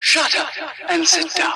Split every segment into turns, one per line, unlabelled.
Shut up and sit down.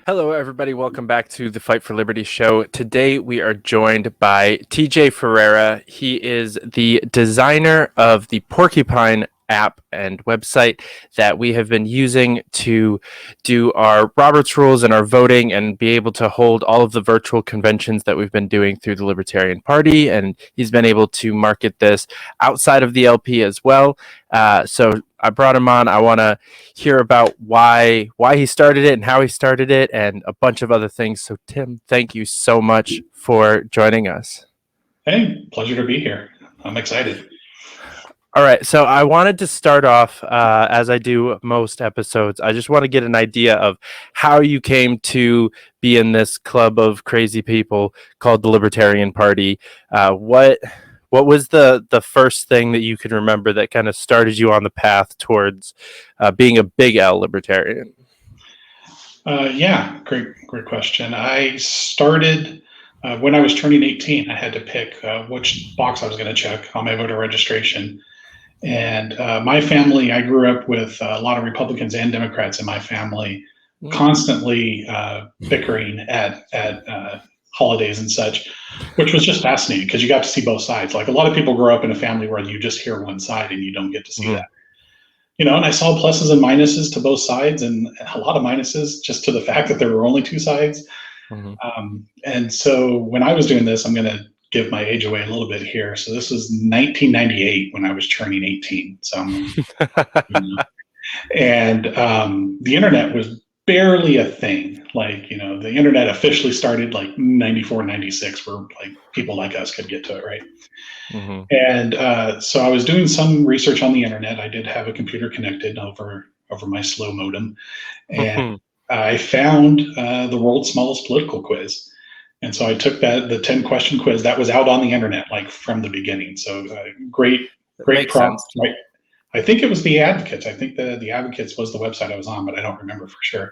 Hello, everybody. Welcome back to the Fight for Liberty show. Today, we are joined by TJ Ferreira. He is the designer of the Porcupine app and website that we have been using to do our Roberts rules and our voting and be able to hold all of the virtual conventions that we've been doing through the Libertarian Party. And he's been able to market this outside of the LP as well. So I brought him on. I want to hear about why he started it and how he started it and a bunch of other things. So Tim, thank you so much for joining us.
Hey, pleasure to be here. I'm excited.
All right, so I wanted to start off, as I do most episodes, I just want to get an idea of how you came to be in this club of crazy people called the Libertarian Party. What was the first thing that you can remember that kind of started you on the path towards being a big L libertarian?
Yeah, great question. I started when I was turning 18. I had to pick which box I was going to check on my voter registration. And my family, I grew up with a lot of Republicans and Democrats in my family, constantly bickering at holidays and such, which was just fascinating because you got to see both sides. Like a lot of people grow up in a family where you just hear one side and you don't get to see that. You know, and I saw pluses and minuses to both sides and a lot of minuses just to the fact that there were only two sides. And so when I was doing this, I'm going to give my age away a little bit here. So this was 1998 when I was turning 18. So, and the internet was barely a thing. Like, you know, the internet officially started like 94, 96, where like people like us could get to it, right? And so I was doing some research on the internet. I did have a computer connected over my slow modem, and I found the world's smallest political quiz. And so I took the 10-question quiz that was out on the internet, like from the beginning. So great prompt, right? I think it was the Advocates. I think the Advocates was the website I was on, but I don't remember for sure.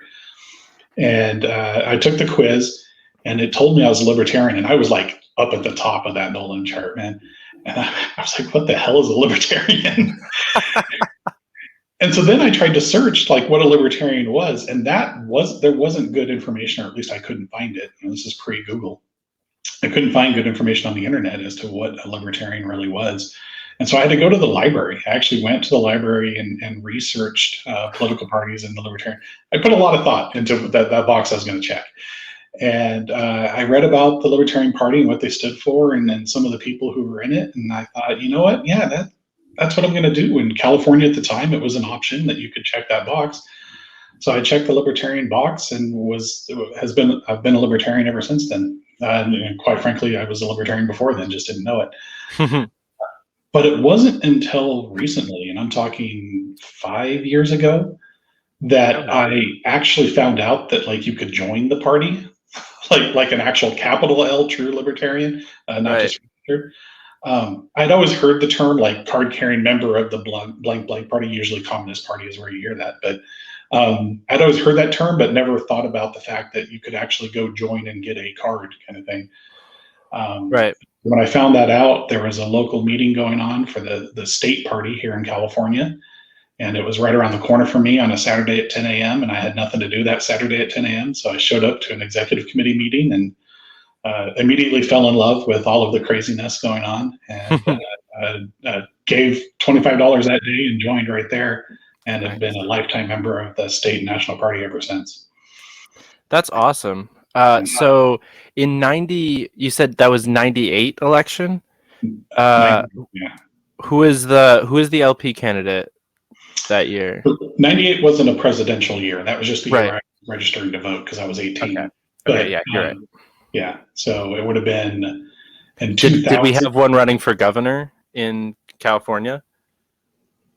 And I took the quiz, and it told me I was a libertarian, and I was like up at the top of that Nolan chart, man. And I was like, what the hell is a libertarian? And so then I tried to search like what a libertarian was, and there wasn't good information, or at least I couldn't find it. You know, this is pre-Google. I couldn't find good information on the internet as to what a libertarian really was. And so I had to go to the library. I actually went to the library and researched political parties and the libertarian. I put a lot of thought into that box I was going to check. And I read about the Libertarian Party and what they stood for, and then some of the people who were in it. And I thought, you know what? Yeah, that's what I'm going to do. In California at the time, it was an option that you could check that box. So I checked the libertarian box and I've been a libertarian ever since then. And quite frankly, I was a libertarian before then, just didn't know it. But it wasn't until recently, and I'm talking 5 years ago, that I actually found out that like you could join the party, like an actual capital L true libertarian, not just registered. I'd always heard the term like card-carrying member of the blank party. Usually Communist Party is where you hear that, but I'd always heard that term, but never thought about the fact that you could actually go join and get a card kind of thing. When I found that out, there was a local meeting going on for the state party here in California, and it was right around the corner from me on a Saturday at 10 a.m., and I had nothing to do that Saturday at 10 a.m., so I showed up to an executive committee meeting and immediately fell in love with all of the craziness going on, and gave $25 that day and joined right there, and have been a lifetime member of the state and national party ever since.
That's awesome. So in 90, you said that was 98 election.
Yeah.
Who is the LP candidate that year?
98 wasn't a presidential year. That was just the year I was registering to vote because I was 18.
Okay.
But
Okay, yeah, you're right.
yeah, so it would have been in
Did
2000.
we have one running for governor in California?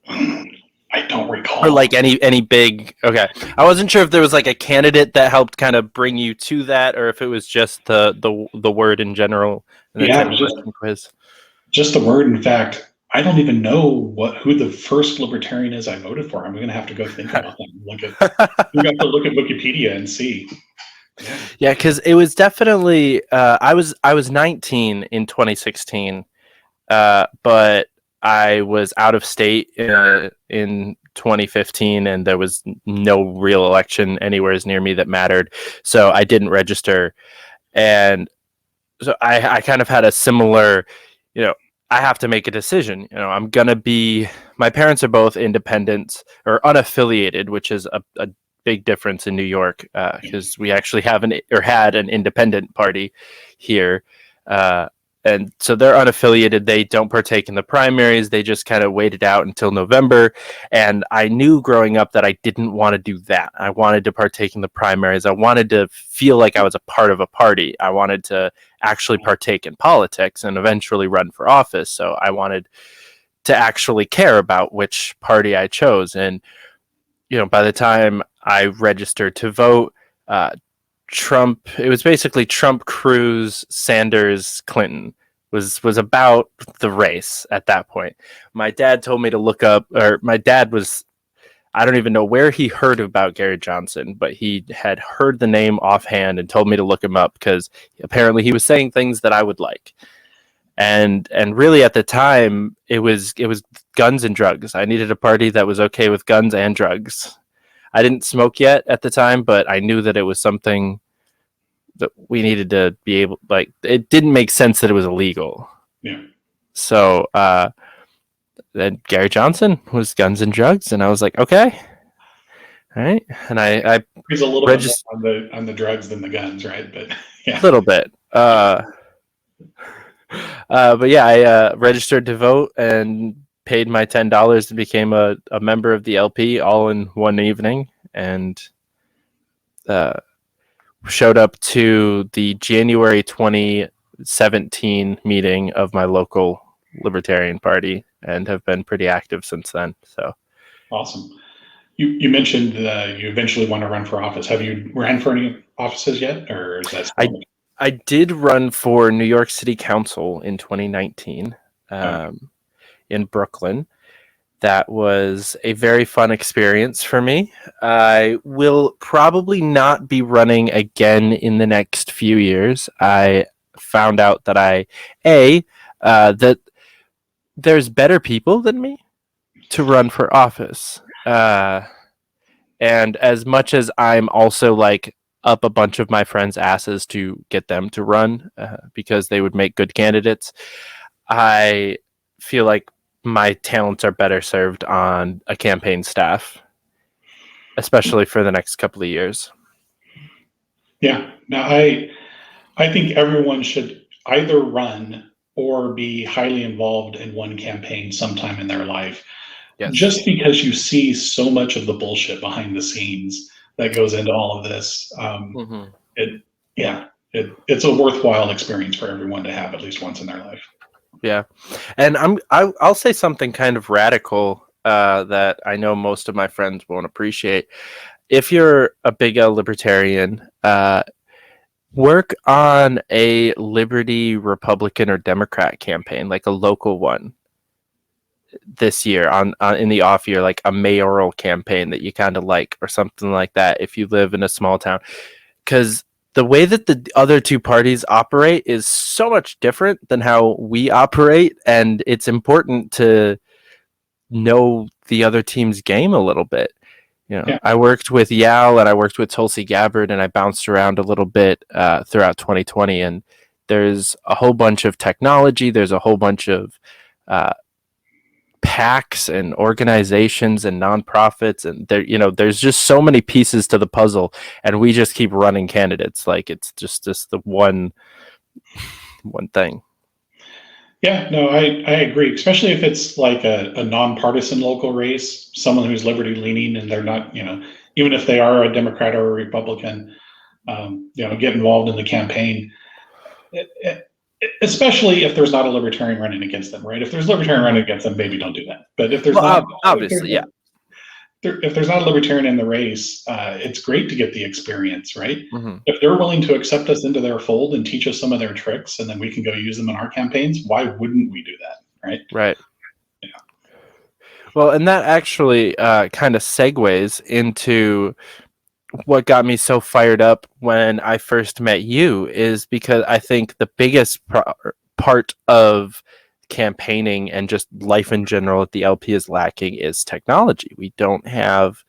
I don't recall.
Or like any big? Okay, I wasn't sure if there was like a candidate that helped kind of bring you to that, or if it was just the word in general. And the 10-question quiz.
Just the word. In fact, I don't even know who the first libertarian is I voted for. I'm going to have to go think about that. You have to look at Wikipedia and see.
Yeah, because it was definitely. I was 19 in 2016, but I was out of state in 2015, and there was no real election anywhere near me that mattered, so I didn't register. And so I kind of had a similar, I have to make a decision. I'm gonna be. My parents are both independents or unaffiliated, which is a big difference in New York because we actually had an independent party here. And so they're unaffiliated. They don't partake in the primaries. They just kind of waited out until November. And I knew growing up that I didn't want to do that. I wanted to partake in the primaries. I wanted to feel like I was a part of a party. I wanted to actually partake in politics and eventually run for office. So I wanted to actually care about which party I chose. And, by the time I registered to vote, Trump, it was basically Trump, Cruz, Sanders, Clinton was about the race at that point. My dad told me to look up, or my dad was, I don't even know where he heard about Gary Johnson, but he had heard the name offhand and told me to look him up because apparently he was saying things that I would like. And really at the time it was guns and drugs. I needed a party that was okay with guns and drugs. I didn't smoke yet at the time, but I knew that it was something that we needed to be able, like, it didn't make sense that it was illegal.
Yeah.
So then Gary Johnson was guns and drugs, and I was like, okay, all right. And I
he's a little bit more on the drugs than the guns, right? But yeah,
a little bit. But yeah, I registered to vote and paid my $10 and became a member of the LP all in one evening, and showed up to the January 2017 meeting of my local Libertarian Party and have been pretty active since then. So
awesome. You mentioned you eventually want to run for office. Have you ran for any offices yet, or is that?
I did run for New York City Council in 2019 in Brooklyn. That was a very fun experience for me. I will probably not be running again in the next few years. I found out that that there's better people than me to run for office. And as much as I'm also like up a bunch of my friends' asses to get them to run because they would make good candidates, I feel like my talents are better served on a campaign staff, especially for the next couple of years.
Yeah. Now, I think everyone should either run or be highly involved in one campaign sometime in their life.
Yes.
Just because you see so much of the bullshit behind the scenes that goes into all of this. It's a worthwhile experience for everyone to have at least once in their life.
Yeah. And I'll say something kind of radical that I know most of my friends won't appreciate. If you're a big L libertarian, work on a Liberty, Republican, or Democrat campaign, like a local one this year on in the off year, like a mayoral campaign that you kind of like or something like that if you live in a small town. Because the way that the other two parties operate is so much different than how we operate, and it's important to know the other team's game a little bit. Yeah. I worked with Yal and I worked with Tulsi Gabbard, and I bounced around a little bit throughout 2020, and there's a whole bunch of technology, there's a whole bunch of PACs and organizations and nonprofits, and there's just so many pieces to the puzzle, and we just keep running candidates like it's just the one thing.
Yeah, no, I agree, especially if it's like a nonpartisan local race, someone who's liberty leaning and they're not, even if they are a Democrat or a Republican, get involved in the campaign, especially if there's not a Libertarian running against them, right? If there's a Libertarian running against them, maybe don't do that. But if there's not,
obviously, yeah.
If there's not a Libertarian in the race, it's great to get the experience, right?
Mm-hmm.
If they're willing to accept us into their fold and teach us some of their tricks, and then we can go use them in our campaigns, why wouldn't we do that, right?
Right. Yeah. Well, and that actually kind of segues into what got me so fired up when I first met you, is because I think the biggest part of campaigning and just life in general at the LP is lacking is technology. We don't have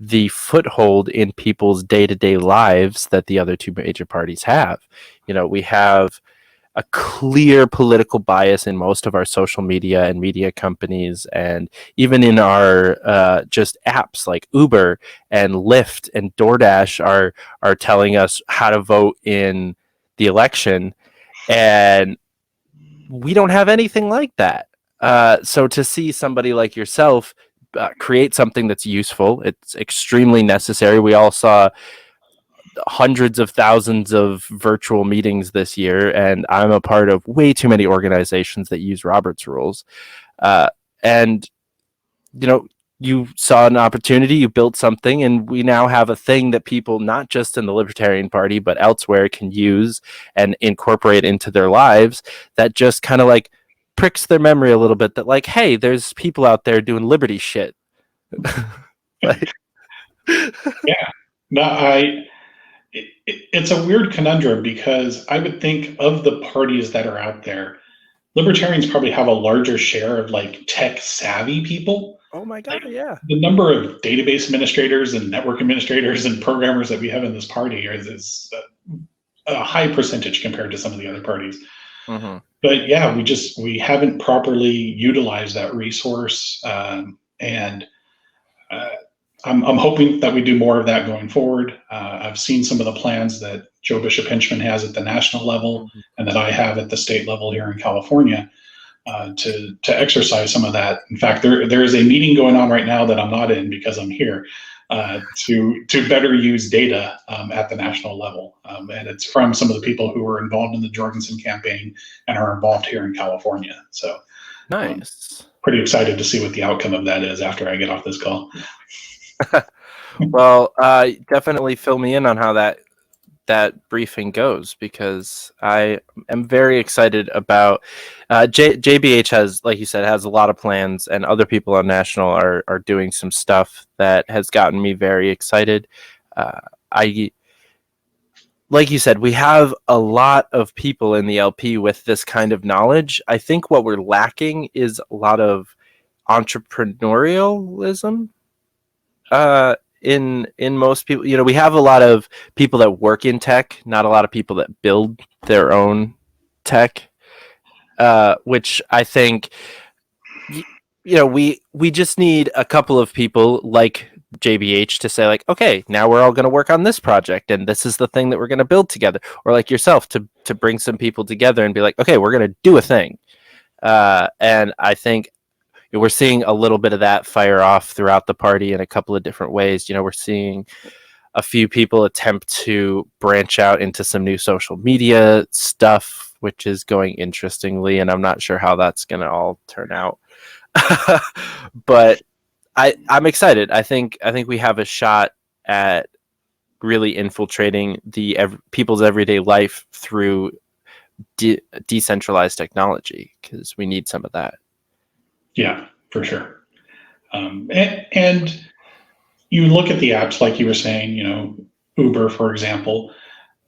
the foothold in people's day-to-day lives that the other two major parties have. We have a clear political bias in most of our social media and media companies, and even in our just apps like Uber and Lyft and DoorDash are telling us how to vote in the election, and we don't have anything like that. So to see somebody like yourself create something that's useful, it's extremely necessary. We all saw hundreds of thousands of virtual meetings this year, and I'm a part of way too many organizations that use Robert's rules. And you saw an opportunity, you built something, and we now have a thing that people, not just in the Libertarian Party but elsewhere, can use and incorporate into their lives, that just kind of like pricks their memory a little bit, that like, hey, there's people out there doing liberty shit.
Yeah. No, it's a weird conundrum, because I would think of the parties that are out there, Libertarians probably have a larger share of like tech savvy people.
Oh my God, yeah.
The number of database administrators and network administrators and programmers that we have in this party is a high percentage compared to some of the other parties.
Mm-hmm.
But yeah, we haven't properly utilized that resource, and I'm hoping that we do more of that going forward. I've seen some of the plans that Joe Bishop Henchman has at the national level, mm-hmm. and that I have at the state level here in California, to exercise some of that. In fact, there is a meeting going on right now that I'm not in because I'm here, to better use data at the national level, and it's from some of the people who were involved in the Jorgensen campaign and are involved here in California. So
nice.
Pretty excited to see what the outcome of that is after I get off this call.
Well, definitely fill me in on how that briefing goes, because I am very excited about JBH has, like you said, has a lot of plans, and other people on national are doing some stuff that has gotten me very excited. Like you said, we have a lot of people in the LP with this kind of knowledge. I think what we're lacking is a lot of entrepreneurialism. In most people, we have a lot of people that work in tech, not a lot of people that build their own tech, which I think, we just need a couple of people like JBH to say, like, okay, now we're all going to work on this project, and this is the thing that we're going to build together, or like yourself to bring some people together and be like, okay, we're going to do a thing. And I think we're seeing a little bit of that fire off throughout the party in a couple of different ways. We're seeing a few people attempt to branch out into some new social media stuff, which is going interestingly, and I'm not sure how that's going to all turn out. But I'm excited. I think we have a shot at really infiltrating people's everyday life through decentralized technology, because we need some of that.
Yeah, for sure. And you look at the apps, like you were saying, Uber, for example,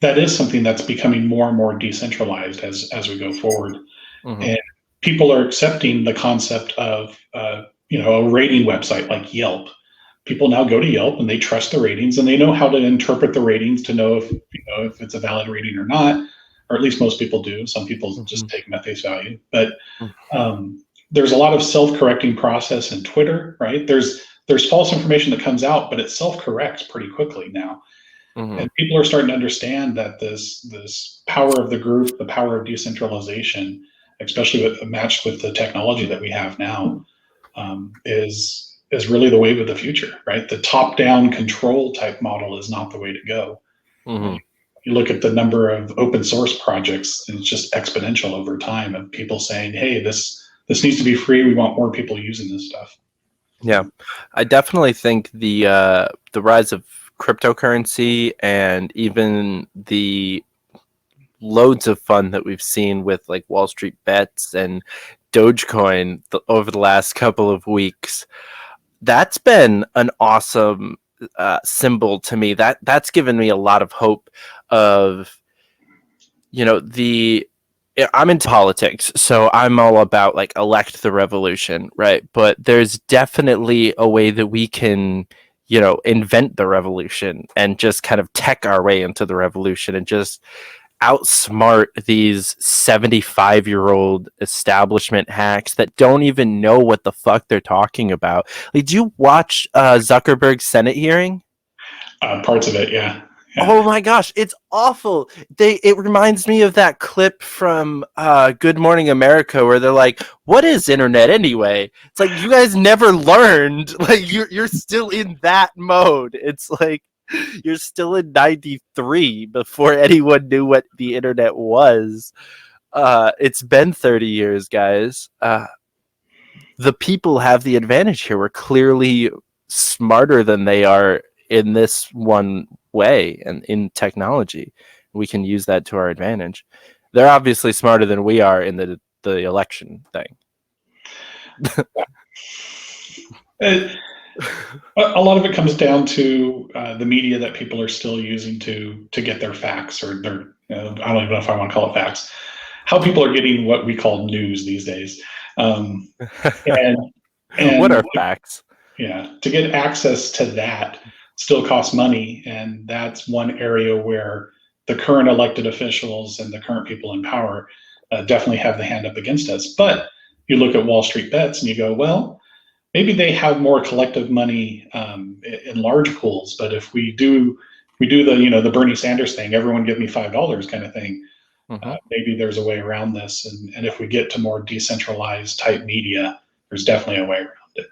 that is something that's becoming more and more decentralized as we go forward. Mm-hmm. And people are accepting the concept of, a rating website like Yelp. People now go to Yelp and they trust the ratings, and they know how to interpret the ratings to know if it's a valid rating or not, or at least most people do. Some people mm-hmm. just take them at face value. But there's a lot of self-correcting process in Twitter, right? There's false information that comes out, but it self-corrects pretty quickly now. Mm-hmm. And people are starting to understand that this power of the group, the power of decentralization, especially matched with the technology that we have now, is is really the wave of the future, right? The top-down control type model is not the way to go.
Mm-hmm.
You look at the number of open source projects, and it's just exponential over time of people saying, "Hey, this needs to be free. We want more people using this stuff."
Yeah, I definitely think the rise of cryptocurrency and even the loads of fun that we've seen with like Wall Street bets and Dogecoin over the last couple of weeks, that's been an awesome symbol to me. That's given me a lot of hope of, I'm into politics, so I'm all about like elect the revolution, right? But there's definitely a way that we can, invent the revolution and just kind of tech our way into the revolution and just outsmart these 75-year-old establishment hacks that don't even know what the fuck they're talking about. Like, did you watch Zuckerberg's Senate hearing?
Parts of it, yeah.
Oh my gosh, it's awful. It reminds me of that clip from Good Morning America where they're like, "What is internet anyway?" It's like you guys never learned. Like you're still in that mode. It's like you're still in 93 before anyone knew what the internet was. It's been 30 years, guys. The people have the advantage here. We're clearly smarter than they are in this one way and in technology. We can use that to our advantage. They're obviously smarter than we are in the election thing.
A lot of it comes down to the media that people are still using to get their facts, or their, I don't even know if I want to call it facts, how people are getting what we call news these days. And
what are facts?
Yeah, to get access to that still costs money, and that's one area where the current elected officials and the current people in power definitely have the hand up against us. But you look at Wall Street bets and you go, well, maybe they have more collective money in large pools, but if we do the Bernie Sanders thing, everyone give me $5 kind of thing, maybe there's a way around this. And if we get to more decentralized type media, there's definitely a way around it.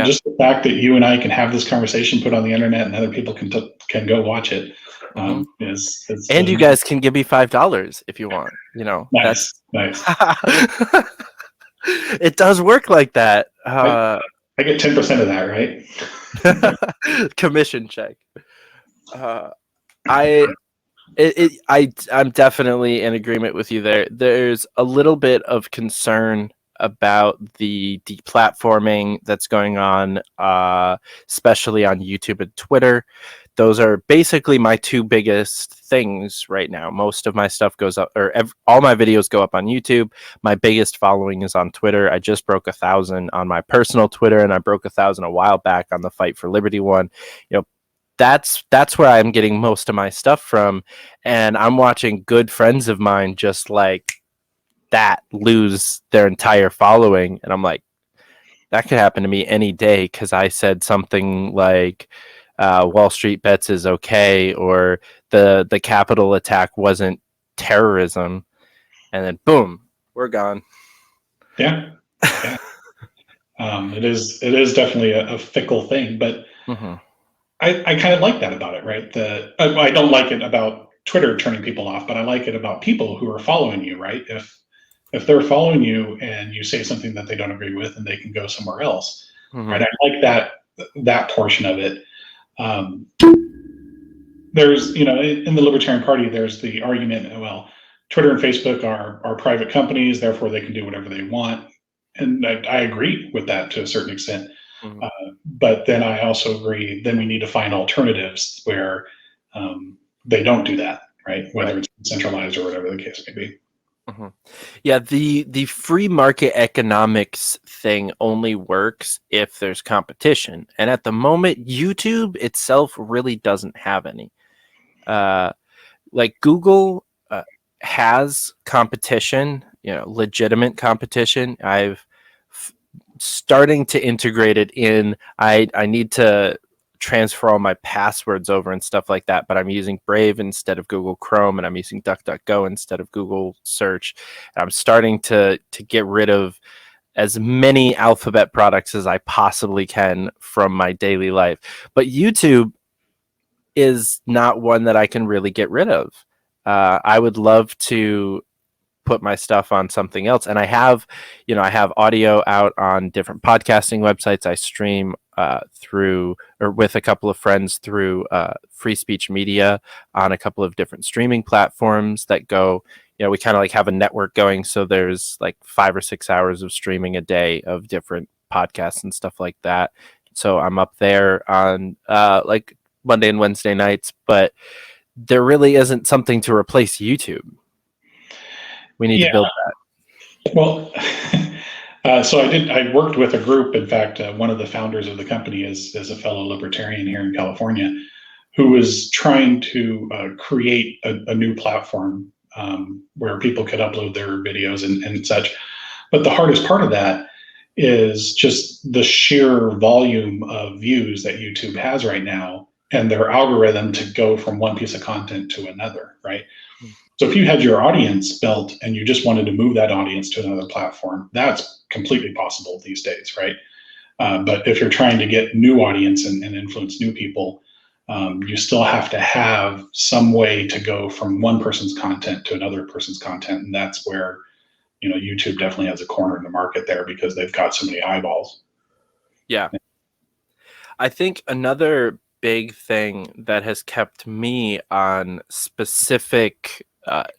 Just the fact that you and I can have this conversation put on the internet and other people can go watch it. Is
and you guys can give me $5 if you want.
Nice.
It does work like that.
I get 10% of that,
right? Commission check. I'm definitely in agreement with you there. There's a little bit of concern about the deplatforming that's going on, especially on YouTube and Twitter. Those are basically my two biggest things right now. Most of my stuff goes up, all my videos go up on YouTube. My biggest following is on Twitter. I just broke 1,000 on my personal Twitter, and I broke 1,000 a while back on the Fight for Liberty one. That's where I'm getting most of my stuff from, and I'm watching good friends of mine just like that lose their entire following, and I'm like, that could happen to me any day because I said something like Wall Street bets is okay, or the Capitol attack wasn't terrorism, and then boom, we're gone.
Yeah. It is definitely a fickle thing, but I kind of like that about it, right? I don't like it about Twitter turning people off, but I like it about people who are following you, right? If they're following you and you say something that they don't agree with, and they can go somewhere else, right? I like that portion of it. There's, in the Libertarian Party, there's the argument, well, Twitter and Facebook are private companies, therefore they can do whatever they want. And I agree with that to a certain extent. But then I also agree, then we need to find alternatives where they don't do that, right? Whether it's centralized or whatever the case may be.
Yeah, the free market economics thing only works if there's competition, and at the moment YouTube itself really doesn't have any. Like Google has competition, legitimate competition. I've starting to integrate it in. I need to transfer all my passwords over and stuff like that, but I'm using Brave instead of Google Chrome, and I'm using DuckDuckGo instead of Google Search. And I'm starting to get rid of as many alphabet products as I possibly can from my daily life. But YouTube is not one that I can really get rid of. I would love to put my stuff on something else, and I have audio out on different podcasting websites. I stream through, or with a couple of friends, through Free Speech Media on a couple of different streaming platforms that go, we kind of like have a network going, so there's like 5 or 6 hours of streaming a day of different podcasts and stuff like that. So I'm up there on like Monday and Wednesday nights, but there really isn't something to replace YouTube. We need to build that.
Well, so I worked with a group. In fact, one of the founders of the company is a fellow libertarian here in California, who was trying to create a new platform where people could upload their videos and such. But the hardest part of that is just the sheer volume of views that YouTube has right now, and their algorithm to go from one piece of content to another, right? So if you had your audience built and you just wanted to move that audience to another platform, that's completely possible these days, right? But if you're trying to get new audience and influence new people, you still have to have some way to go from one person's content to another person's content. And that's where, YouTube definitely has a corner in the market there because they've got so many eyeballs.
Yeah. I think another big thing that has kept me on specific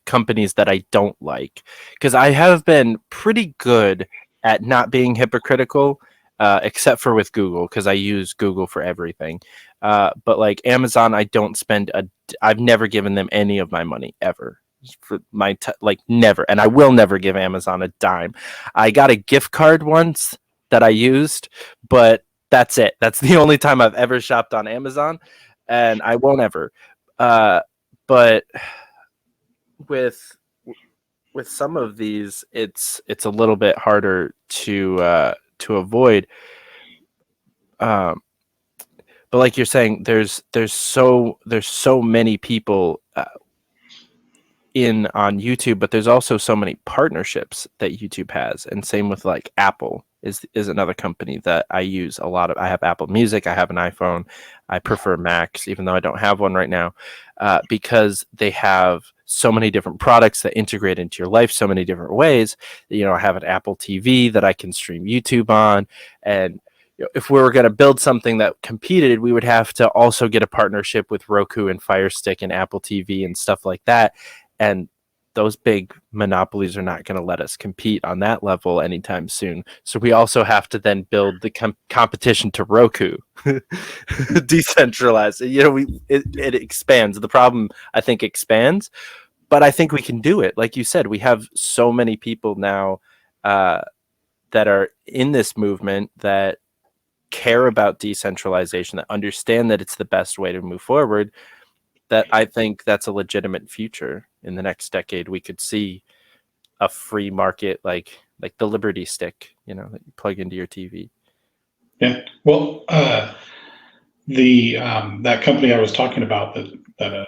companies that I don't like, because I have been pretty good at not being hypocritical, except for with Google, because I use Google for everything. But like Amazon, I've never given them any of my money ever. For my never, and I will never give Amazon a dime. I got a gift card once that I used, but that's it. That's the only time I've ever shopped on Amazon, and I won't ever. But with some of these, it's a little bit harder to avoid. But like you're saying, there's so many people in on YouTube, but there's also so many partnerships that YouTube has, and same with like Apple is another company that I use a lot of. I have Apple Music, I have an iPhone, I prefer Macs, even though I don't have one right now, because they have so many different products that integrate into your life so many different ways. I have an Apple TV that I can stream YouTube on, and if we were going to build something that competed, we would have to also get a partnership with Roku and Fire Stick and Apple TV and stuff like that. And those big monopolies are not going to let us compete on that level anytime soon. So we also have to then build the competition to Roku, decentralized. It expands. The problem, I think, expands, but I think we can do it. Like you said, we have so many people now that are in this movement that care about decentralization, that understand that it's the best way to move forward, that I think that's a legitimate future. In the next decade, we could see a free market like the Liberty Stick, that you plug into your TV.
Yeah. Well, that company I was talking about that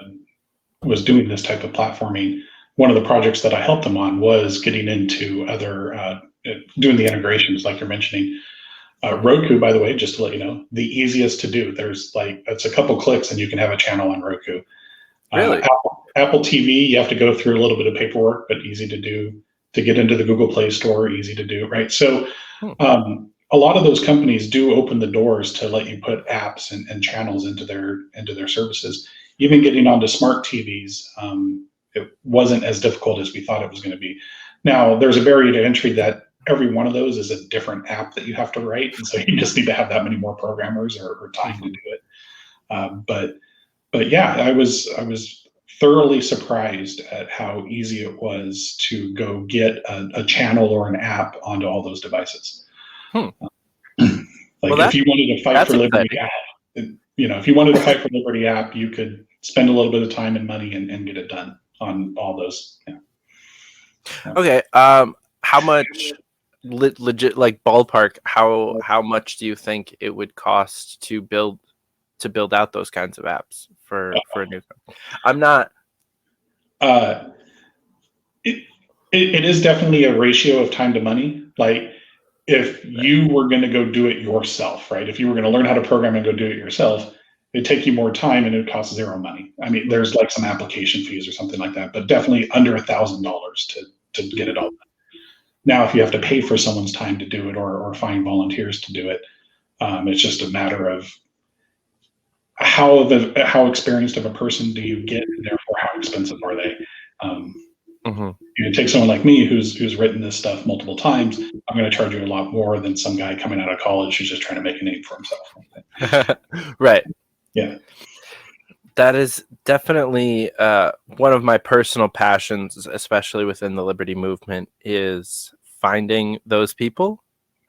was doing this type of platforming, one of the projects that I helped them on was getting into other, doing the integrations like you're mentioning. Roku, by the way, just to let you know, the easiest to do. It's a couple clicks and you can have a channel on Roku.
Really?
Apple TV, you have to go through a little bit of paperwork, but easy to do. To get into the Google Play Store, easy to do, right? So a lot of those companies do open the doors to let you put apps and channels into their services. Even getting onto smart TVs, it wasn't as difficult as we thought it was going to be. Now, there's a barrier to entry that every one of those is a different app that you have to write, and so you just need to have that many more programmers or time to do it. But yeah, I was thoroughly surprised at how easy it was to go get a channel or an app onto all those devices. If you wanted to fight for Liberty app, if you wanted to fight for Liberty app, you could spend a little bit of time and money and get it done on all those. Yeah.
Okay. How much legit, like ballpark, how much do you think it would cost to build out those kinds of apps for a new company? I'm not.
It is definitely a ratio of time to money. Like if you were going to go do it yourself, right? If you were going to learn how to program and go do it yourself, it'd take you more time and it would cost zero money. I mean, there's like some application fees or something like that, but definitely under $1,000 to get it all done. Now, if you have to pay for someone's time to do it or find volunteers to do it, it's just a matter of how experienced of a person do you get, and therefore how expensive are they? You take someone like me who's written this stuff multiple times. I'm going to charge you a lot more than some guy coming out of college who's just trying to make a name for himself.
Right.
Yeah.
That is definitely one of my personal passions, especially within the Liberty movement, is finding those people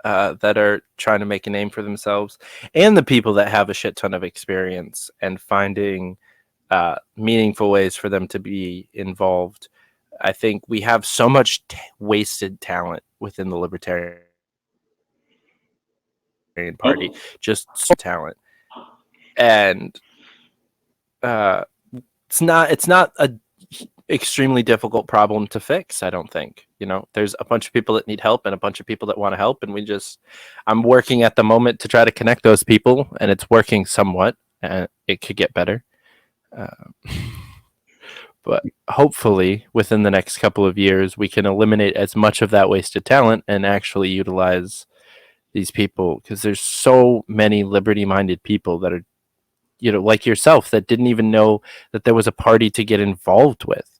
that are trying to make a name for themselves and the people that have a shit ton of experience and finding meaningful ways for them to be involved. I think we have so much wasted talent within the Libertarian Party, just talent. And it's not a extremely difficult problem to fix. I don't think, there's a bunch of people that need help and a bunch of people that want to help. And I'm working at the moment to try to connect those people, and it's working somewhat, and it could get better. But hopefully within the next couple of years, we can eliminate as much of that wasted talent and actually utilize these people, because there's so many liberty-minded people that are, like yourself, that didn't even know that there was a party to get involved with.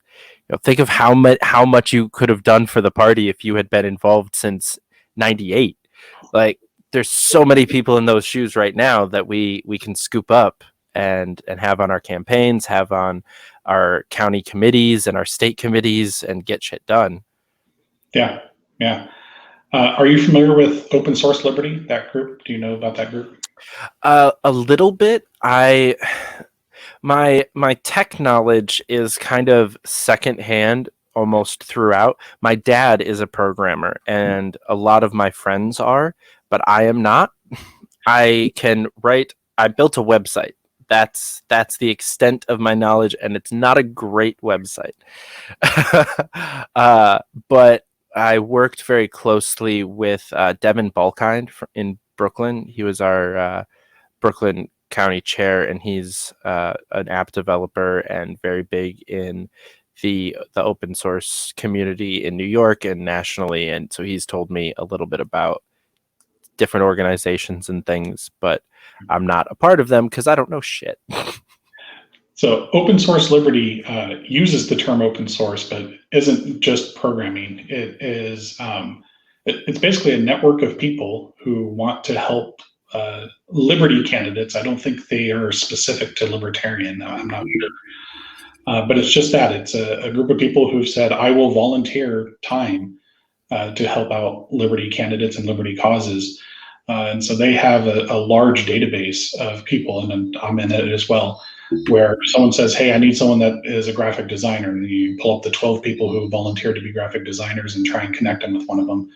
Think of how much you could have done for the party if you had been involved since '98. Like, there's so many people in those shoes right now that we can scoop up and have on our campaigns, have on our county committees and our state committees, and get shit done.
Yeah. Are you familiar with Open Source Liberty, that group? Do you know about that group?
A little bit. My tech knowledge is kind of secondhand almost throughout. My dad is a programmer, and a lot of my friends are, but I am not. I built a website. That's the extent of my knowledge, and it's not a great website. But I worked very closely with Devin Balkind in Brooklyn. He was our Brooklyn County chair, and he's an app developer and very big in the open source community in New York and nationally. And so he's told me a little bit about different organizations and things, but I'm not a part of them because I don't know shit.
So Open Source Liberty uses the term open source, but isn't just programming. It is it's basically a network of people who want to help liberty candidates. I don't think they are specific to libertarian. I'm not sure. But it's just that. It's a group of people who've said, I will volunteer time to help out liberty candidates and liberty causes. And so they have a large database of people, and I'm in it as well, where someone says, hey, I need someone that is a graphic designer. And you pull up the 12 people who volunteered to be graphic designers and try and connect them with one of them.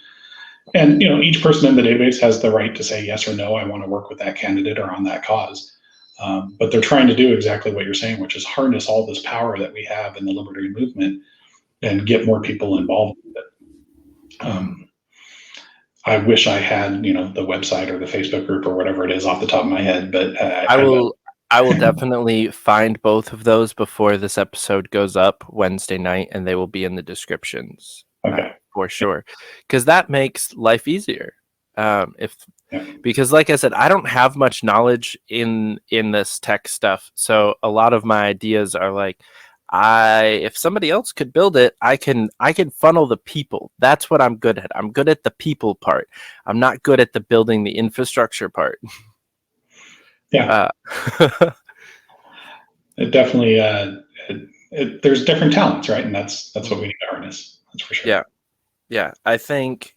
And each person in the database has the right to say yes or no, I want to work with that candidate or on that cause. But they're trying to do exactly what you're saying, which is harness all this power that we have in the libertarian movement and get more people involved with it. I wish I had, the website or the Facebook group or whatever it is off the top of my head, but
I will definitely find both of those before this episode goes up Wednesday night, and they will be in the descriptions.
Okay.
For sure, because that makes life easier. Because like I said, I don't have much knowledge in this tech stuff, so a lot of my ideas are like, if somebody else could build it, I can funnel the people. That's what I'm good at. I'm good at the people part. I'm not good at the building the infrastructure part.
Yeah. It definitely there's different talents, right? And that's what we need to harness. That's for sure.
Yeah, I think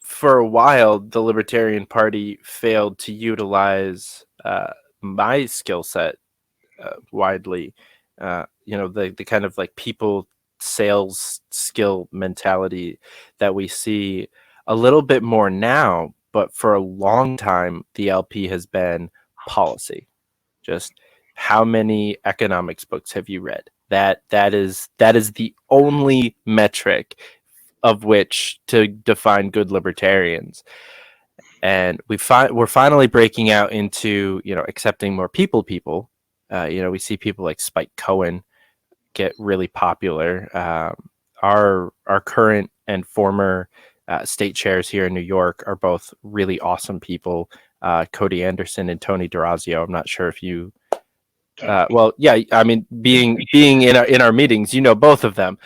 for a while, the Libertarian Party failed to utilize my skill set widely. The kind of like people sales skill mentality that we see a little bit more now, but for a long time, the LP has been policy. Just how many economics books have you read? That is the only metric of which to define good libertarians. And we're finally breaking out into, accepting more people. We see people like Spike Cohen get really popular. Our current and former state chairs here in New York are both really awesome people. Cody Anderson and Tony D'Orazio. I'm not sure if you. Well, yeah. I mean, being in our meetings, both of them.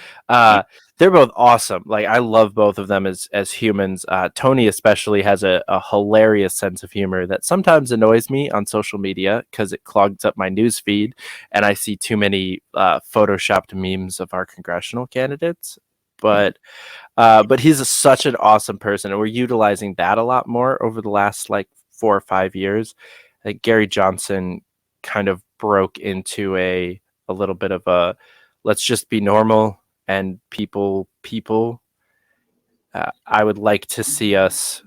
They're both awesome. Like, I love both of them as humans. Tony especially has a hilarious sense of humor that sometimes annoys me on social media because it clogs up my news feed, and I see too many photoshopped memes of our congressional candidates. But he's such an awesome person, and we're utilizing that a lot more over the last 4 or 5 years. I think Gary Johnson kind of broke into a little bit of a let's just be normal and people. I would like to see us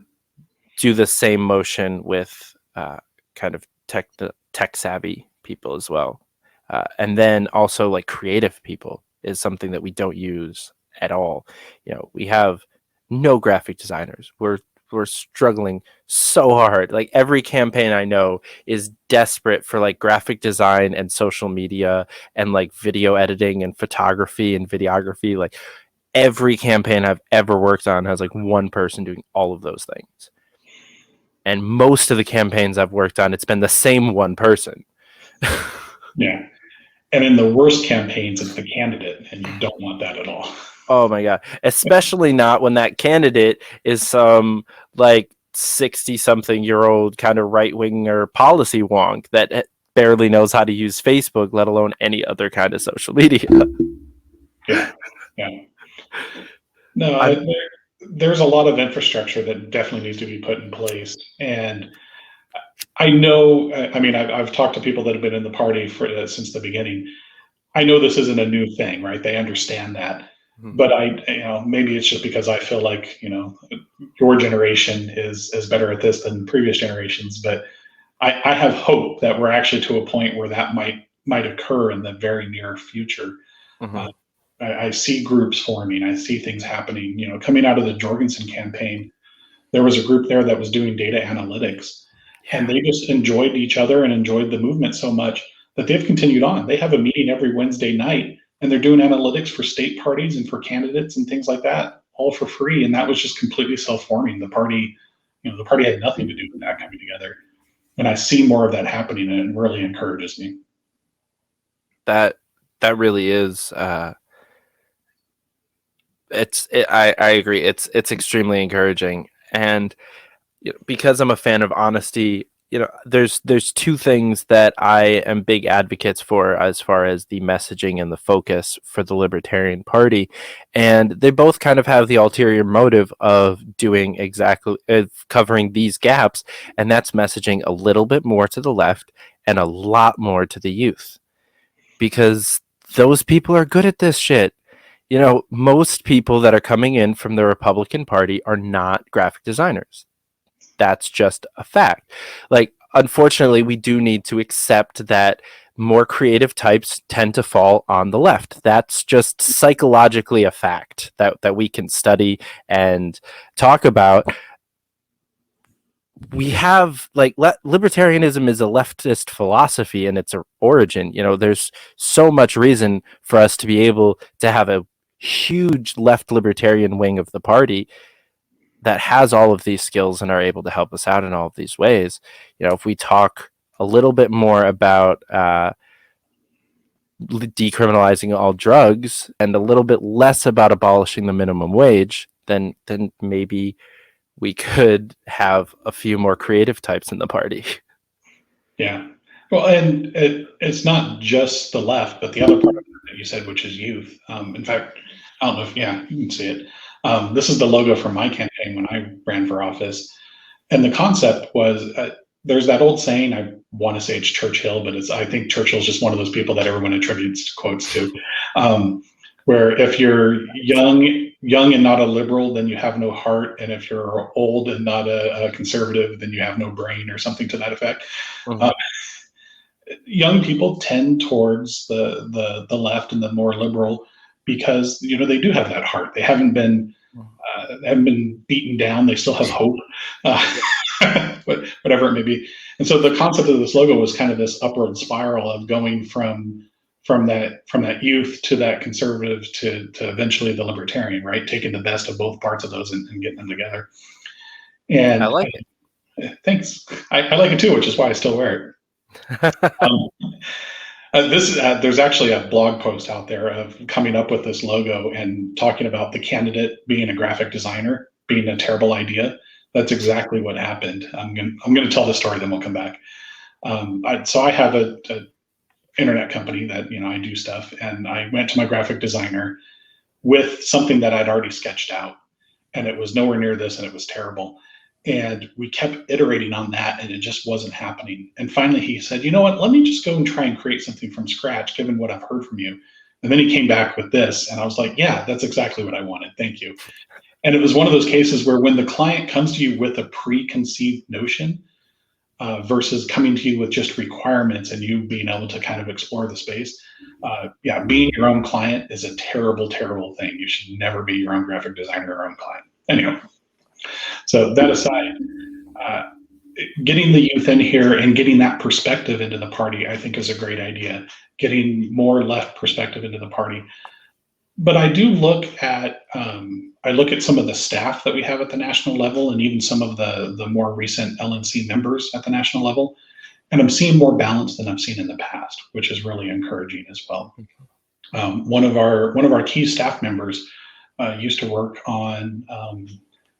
do the same motion with kind of tech savvy people as well, and then also creative people is something that we don't use at all. We have no graphic designers. We're struggling so hard. Every campaign I know is desperate for graphic design and social media and video editing and photography and videography. Every campaign I've ever worked on has one person doing all of those things. And most of the campaigns I've worked on, it's been the same one person.
Yeah. And in the worst campaigns, it's the candidate, and you don't want that at all.
Oh my God. Especially not when that candidate is some 60-something-year-old kind of right-winger policy wonk that barely knows how to use Facebook, let alone any other kind of social media.
Yeah. No, there's a lot of infrastructure that definitely needs to be put in place. And I know, I've talked to people that have been in the party since the beginning. I know this isn't a new thing, right? They understand that. But maybe it's just because I feel like, your generation is better at this than previous generations. But I have hope that we're actually to a point where that might occur in the very near future.
Mm-hmm.
I see groups forming. I see things happening. Coming out of the Jorgensen campaign, there was a group there that was doing data analytics, and they just enjoyed each other and enjoyed the movement so much that they've continued on. They have a meeting every Wednesday night, and they're doing analytics for state parties and for candidates and things like that, all for free. And that was just completely self-forming. The party had nothing to do with that coming together. And I see more of that happening, and it really encourages me.
That really is. I agree. It's extremely encouraging, and because I'm a fan of honesty, there's two things that I am big advocates for as far as the messaging and the focus for the Libertarian Party, and they both kind of have the ulterior motive of doing covering these gaps, and that's messaging a little bit more to the left and a lot more to the youth, because those people are good at this shit. Most people that are coming in from the Republican Party are not graphic designers. That's just a fact. Unfortunately, we do need to accept that more creative types tend to fall on the left. That's just psychologically a fact that we can study and talk about. We have libertarianism is a leftist philosophy in its origin. There's so much reason for us to be able to have a huge left libertarian wing of the party that has all of these skills and are able to help us out in all of these ways. If we talk a little bit more about decriminalizing all drugs and a little bit less about abolishing the minimum wage, then maybe we could have a few more creative types in the party.
Yeah. Well, and it's not just the left, but the other part of it that you said, which is youth. In fact, I don't know if, you can see it. This is the logo for my campaign when I ran for office. And the concept was, there's that old saying, I want to say it's Churchill, but I think Churchill's just one of those people that everyone attributes quotes to, where if you're young and not a liberal, then you have no heart. And if you're old and not a conservative, then you have no brain, or something to that effect. Mm-hmm. Young people tend towards the left and the more liberal because, they do have that heart. They haven't been haven't been beaten down. They still have hope, whatever it may be. And so the concept of this logo was kind of this upward spiral of going from that youth to that conservative to eventually the libertarian, right? Taking the best of both parts of those and getting them together. And
I like it.
Thanks. I like it too, which is why I still wear it. There's actually a blog post out there of coming up with this logo and talking about the candidate being a graphic designer being a terrible idea. That's exactly what happened. I'm going to tell the story, then we'll come back. So I have a internet company that I do stuff, and I went to my graphic designer with something that I'd already sketched out, and it was nowhere near this, and it was terrible. And we kept iterating on that, and it just wasn't happening. And finally he said, you know what, let me just go and try and create something from scratch, given what I've heard from you. And then he came back with this, and I was like, yeah, that's exactly what I wanted. Thank you. And it was one of those cases where when the client comes to you with a preconceived notion versus coming to you with just requirements and you being able to kind of explore the space, being your own client is a terrible, terrible thing. You should never be your own graphic designer or own client. Anyway. So that aside, getting the youth in here and getting that perspective into the party, I think, is a great idea. Getting more left perspective into the party. But I do look at some of the staff that we have at the national level, and even some of the more recent LNC members at the national level, and I'm seeing more balance than I've seen in the past, which is really encouraging as well. One of our key staff members used to work on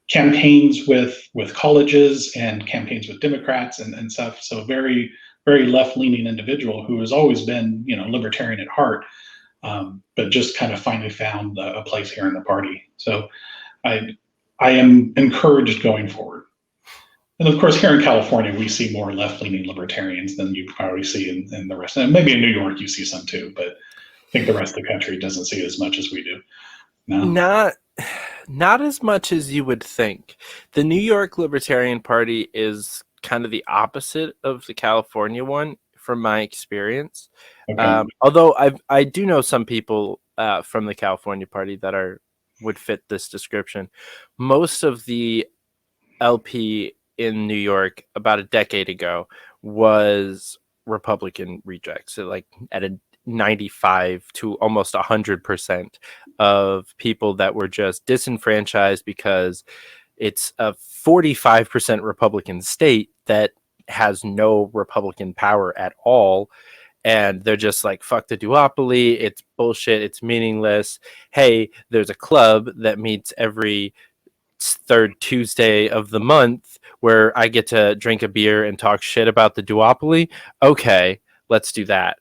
campaigns with colleges and campaigns with Democrats and stuff. So very, very left-leaning individual who has always been, libertarian at heart, but just kind of finally found a place here in the party. So I am encouraged going forward. And of course, here in California, we see more left-leaning libertarians than you probably see in the rest. And maybe in New York, you see some too, but I think the rest of the country doesn't see it as much as we do. No?
Not as much as you would think. The New York Libertarian Party is kind of the opposite of the California one, from my experience. Okay. Although I do know some people from the California Party that would fit this description. Most of the LP in New York about a decade ago was Republican rejects, so like at a 95 to almost 100% of people that were just disenfranchised because it's a 45% Republican state that has no Republican power at all. And they're just like, fuck the duopoly. It's bullshit. It's meaningless. Hey, there's a club that meets every third Tuesday of the month where I get to drink a beer and talk shit about the duopoly. Okay, let's do that.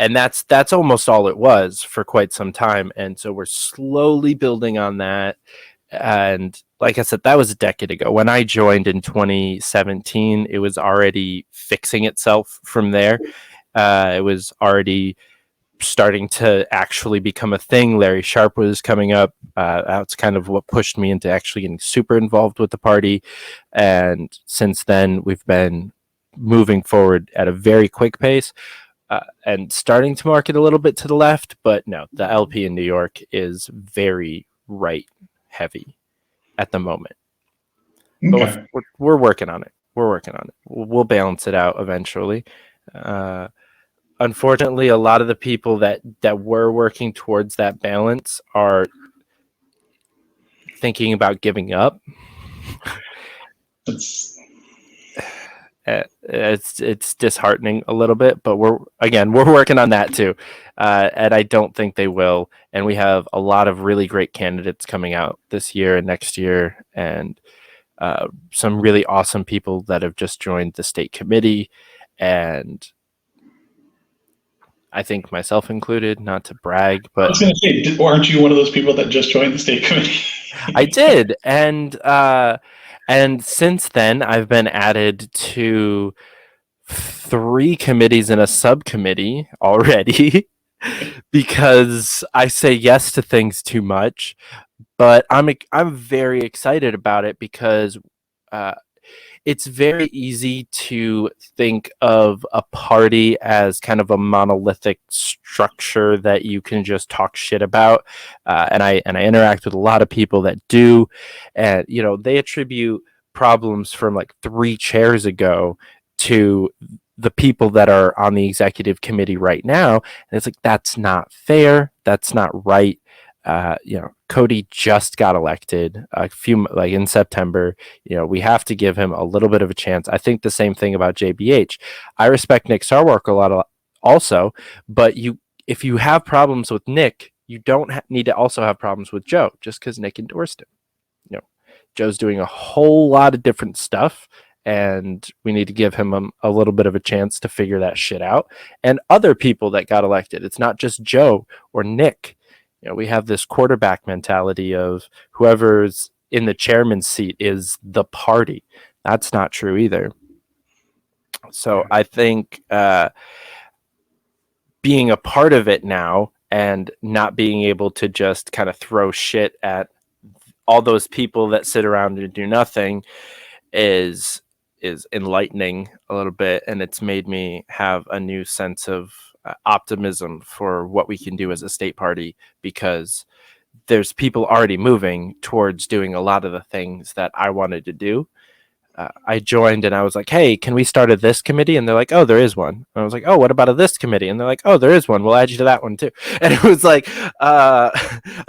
And that's almost all it was for quite some time. And so we're slowly building on that. And like I said, that was a decade ago. When I joined in 2017, it was already fixing itself from there. It was already starting to actually become a thing. Larry Sharp was coming up. That's kind of what pushed me into actually getting super involved with the party. And since then, we've been moving forward at a very quick pace. And starting to market a little bit to the left, but no, the LP in New York is very right heavy at the moment. Okay. But we're working on it. We'll balance it out eventually. Unfortunately, a lot of the people that were working towards that balance are thinking about giving up. It's disheartening a little bit, but we're working on that too, and I don't think they will. And we have a lot of really great candidates coming out this year and next year, and some really awesome people that have just joined the state committee, and I think myself included, not to brag, but
I was going to say, aren't you one of those people that just joined the state committee?
I did, and since then, I've been added to 3 committees and a subcommittee already because I say yes to things too much. But I'm very excited about it because it's very easy to think of a party as kind of a monolithic structure that you can just talk shit about. And I interact with a lot of people that do, and they attribute problems from like 3 chairs ago to the people that are on the executive committee right now. And it's like, that's not fair. That's not right. Cody just got elected in September. We have to give him a little bit of a chance. I think the same thing about JBH. I respect Nick Sarwark a lot also, but if you have problems with Nick, you don't need to also have problems with Joe just because Nick endorsed him. Joe's doing a whole lot of different stuff, and we need to give him a little bit of a chance to figure that shit out. And other people that got elected, it's not just Joe or Nick. We have this quarterback mentality of whoever's in the chairman's seat is the party. That's not true either. So I think being a part of it now and not being able to just kind of throw shit at all those people that sit around and do nothing is enlightening a little bit, and it's made me have a new sense of optimism for what we can do as a state party, because there's people already moving towards doing a lot of the things that I wanted to do. I joined and I was like, hey, can we start this committee? And they're like, oh, there is one. And I was like, oh, what about this committee? And they're like, oh, there is one. We'll add you to that one too. And it was like,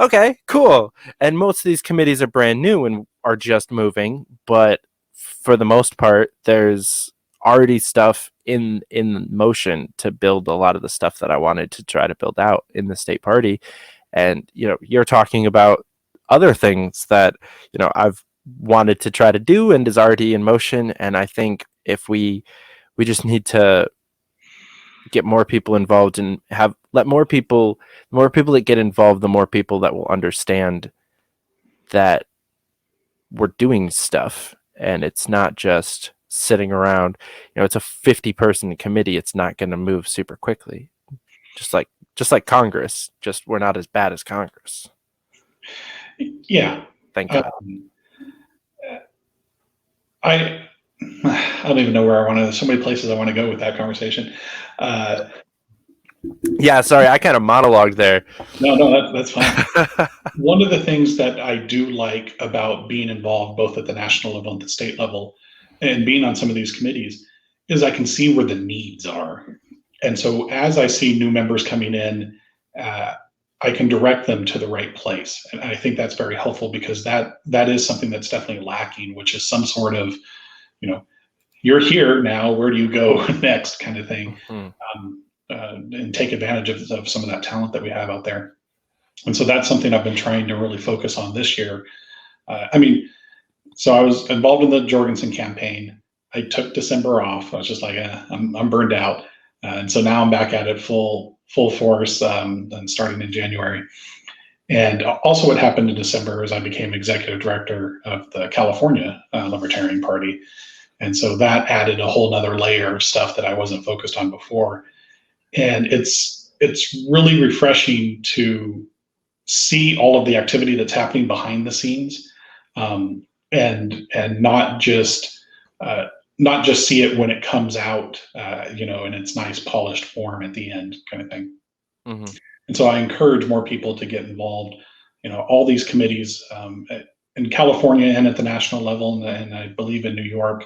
okay, cool. And most of these committees are brand new and are just moving, but for the most part, there's already stuff in motion to build a lot of the stuff that I wanted to try to build out in the state party. And you're talking about other things that I've wanted to try to do and is already in motion. And I think if we just need to get more people involved and let more people that get involved, the more people that will understand that we're doing stuff and it's not just sitting around. It's a 50-person committee. It's not going to move super quickly. Just like Congress, just we're not as bad as Congress.
Yeah.
Thank God.
I don't even know where I want to. So many places I want to go with that conversation.
Yeah, sorry, I kind of monologued there.
No, that's fine. One of the things that I do like about being involved both at the national level and the state level, and being on some of these committees, is I can see where the needs are. And so as I see new members coming in, I can direct them to the right place. And I think that's very helpful, because that is something that's definitely lacking, which is some sort of, you're here now, where do you go next kind of thing. Mm-hmm. And take advantage of some of that talent that we have out there. And so that's something I've been trying to really focus on this year. So I was involved in the Jorgensen campaign. I took December off. I was just like, I'm burned out. And so now I'm back at it full force, and starting in January. And also what happened in December is I became executive director of the California Libertarian Party. And so that added a whole nother layer of stuff that I wasn't focused on before. And it's really refreshing to see all of the activity that's happening behind the scenes, and not just see it when it comes out, in its nice polished form at the end, kind of thing. Mm-hmm. And so I encourage more people to get involved. All these committees in California and at the national level, and I believe in New York,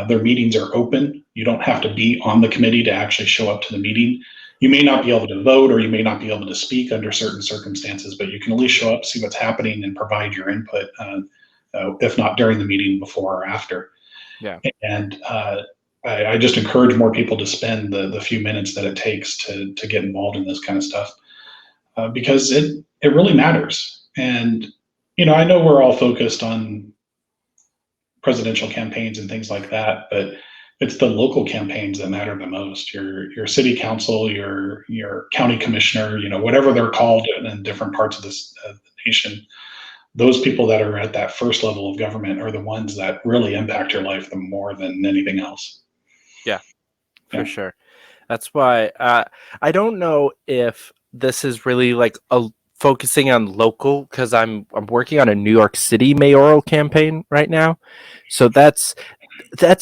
their meetings are open. You don't have to be on the committee to actually show up to the meeting. You may not be able to vote, or you may not be able to speak under certain circumstances, but you can at least show up, see what's happening, and provide your input, if not during the meeting, before or after. Yeah. And I just encourage more people to spend the few minutes that it takes to get involved in this kind of stuff, because it really matters. And, I know we're all focused on presidential campaigns and things like that, but it's the local campaigns that matter the most. Your city council, your county commissioner, whatever they're called in different parts of this the nation. Those people that are at that first level of government are the ones that really impact your life the more than anything else.
Yeah, for sure. That's why I don't know if this is really like focusing on local because I'm working on a New York City mayoral campaign right now, so that's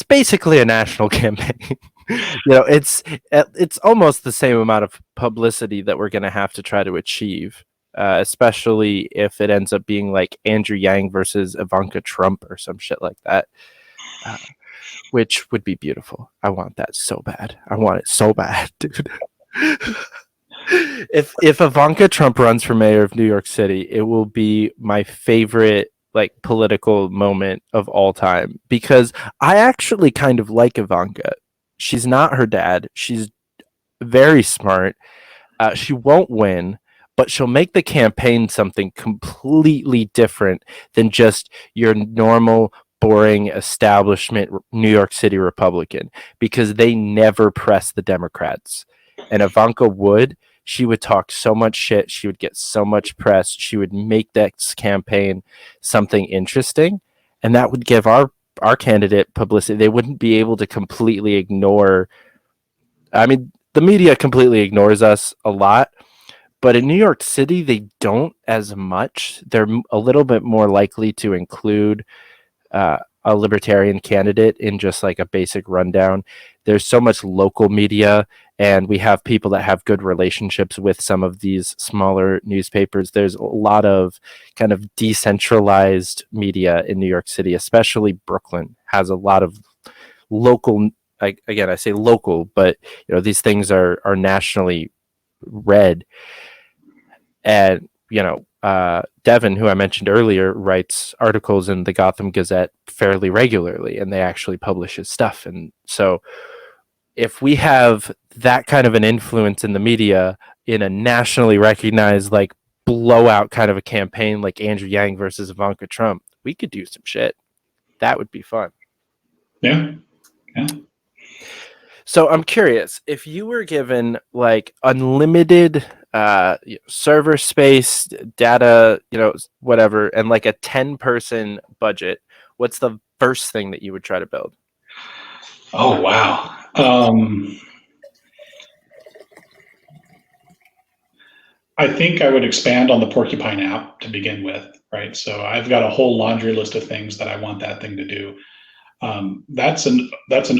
basically a national campaign. It's almost the same amount of publicity that we're going to have to try to achieve, especially if it ends up being like Andrew Yang versus Ivanka Trump or some shit like that, which would be beautiful. I want that so bad. I want it so bad, dude. If Ivanka Trump runs for mayor of New York City, it will be my favorite like political moment of all time because I actually kind of like Ivanka. She's not her dad. She's very smart. She won't win, but she'll make the campaign something completely different than just your normal, boring establishment New York City Republican because they never press the Democrats. And Ivanka would. She would talk so much shit. She would get so much press. She would make that campaign something interesting. And that would give our candidate publicity. They wouldn't be able to completely ignore. I mean, the media completely ignores us a lot, but in New York City, they don't as much. They're a little bit more likely to include a libertarian candidate in just like a basic rundown. There's so much local media, and we have people that have good relationships with some of these smaller newspapers. There's a lot of kind of decentralized media in New York City, especially Brooklyn has a lot of local. I say local, but these things are nationally read. And Devin, who I mentioned earlier, writes articles in the Gotham Gazette fairly regularly, and they actually publish his stuff. And so if we have that kind of an influence in the media in a nationally recognized, like, blowout kind of a campaign like Andrew Yang versus Ivanka Trump, we could do some shit. That would be fun.
Yeah.
So I'm curious, if you were given like unlimited server space, data, whatever, and like a 10-person budget, what's the first thing that you would try to build?
Oh, wow. I think I would expand on the Porcupine app to begin with, right? So I've got a whole laundry list of things that I want that thing to do. That's an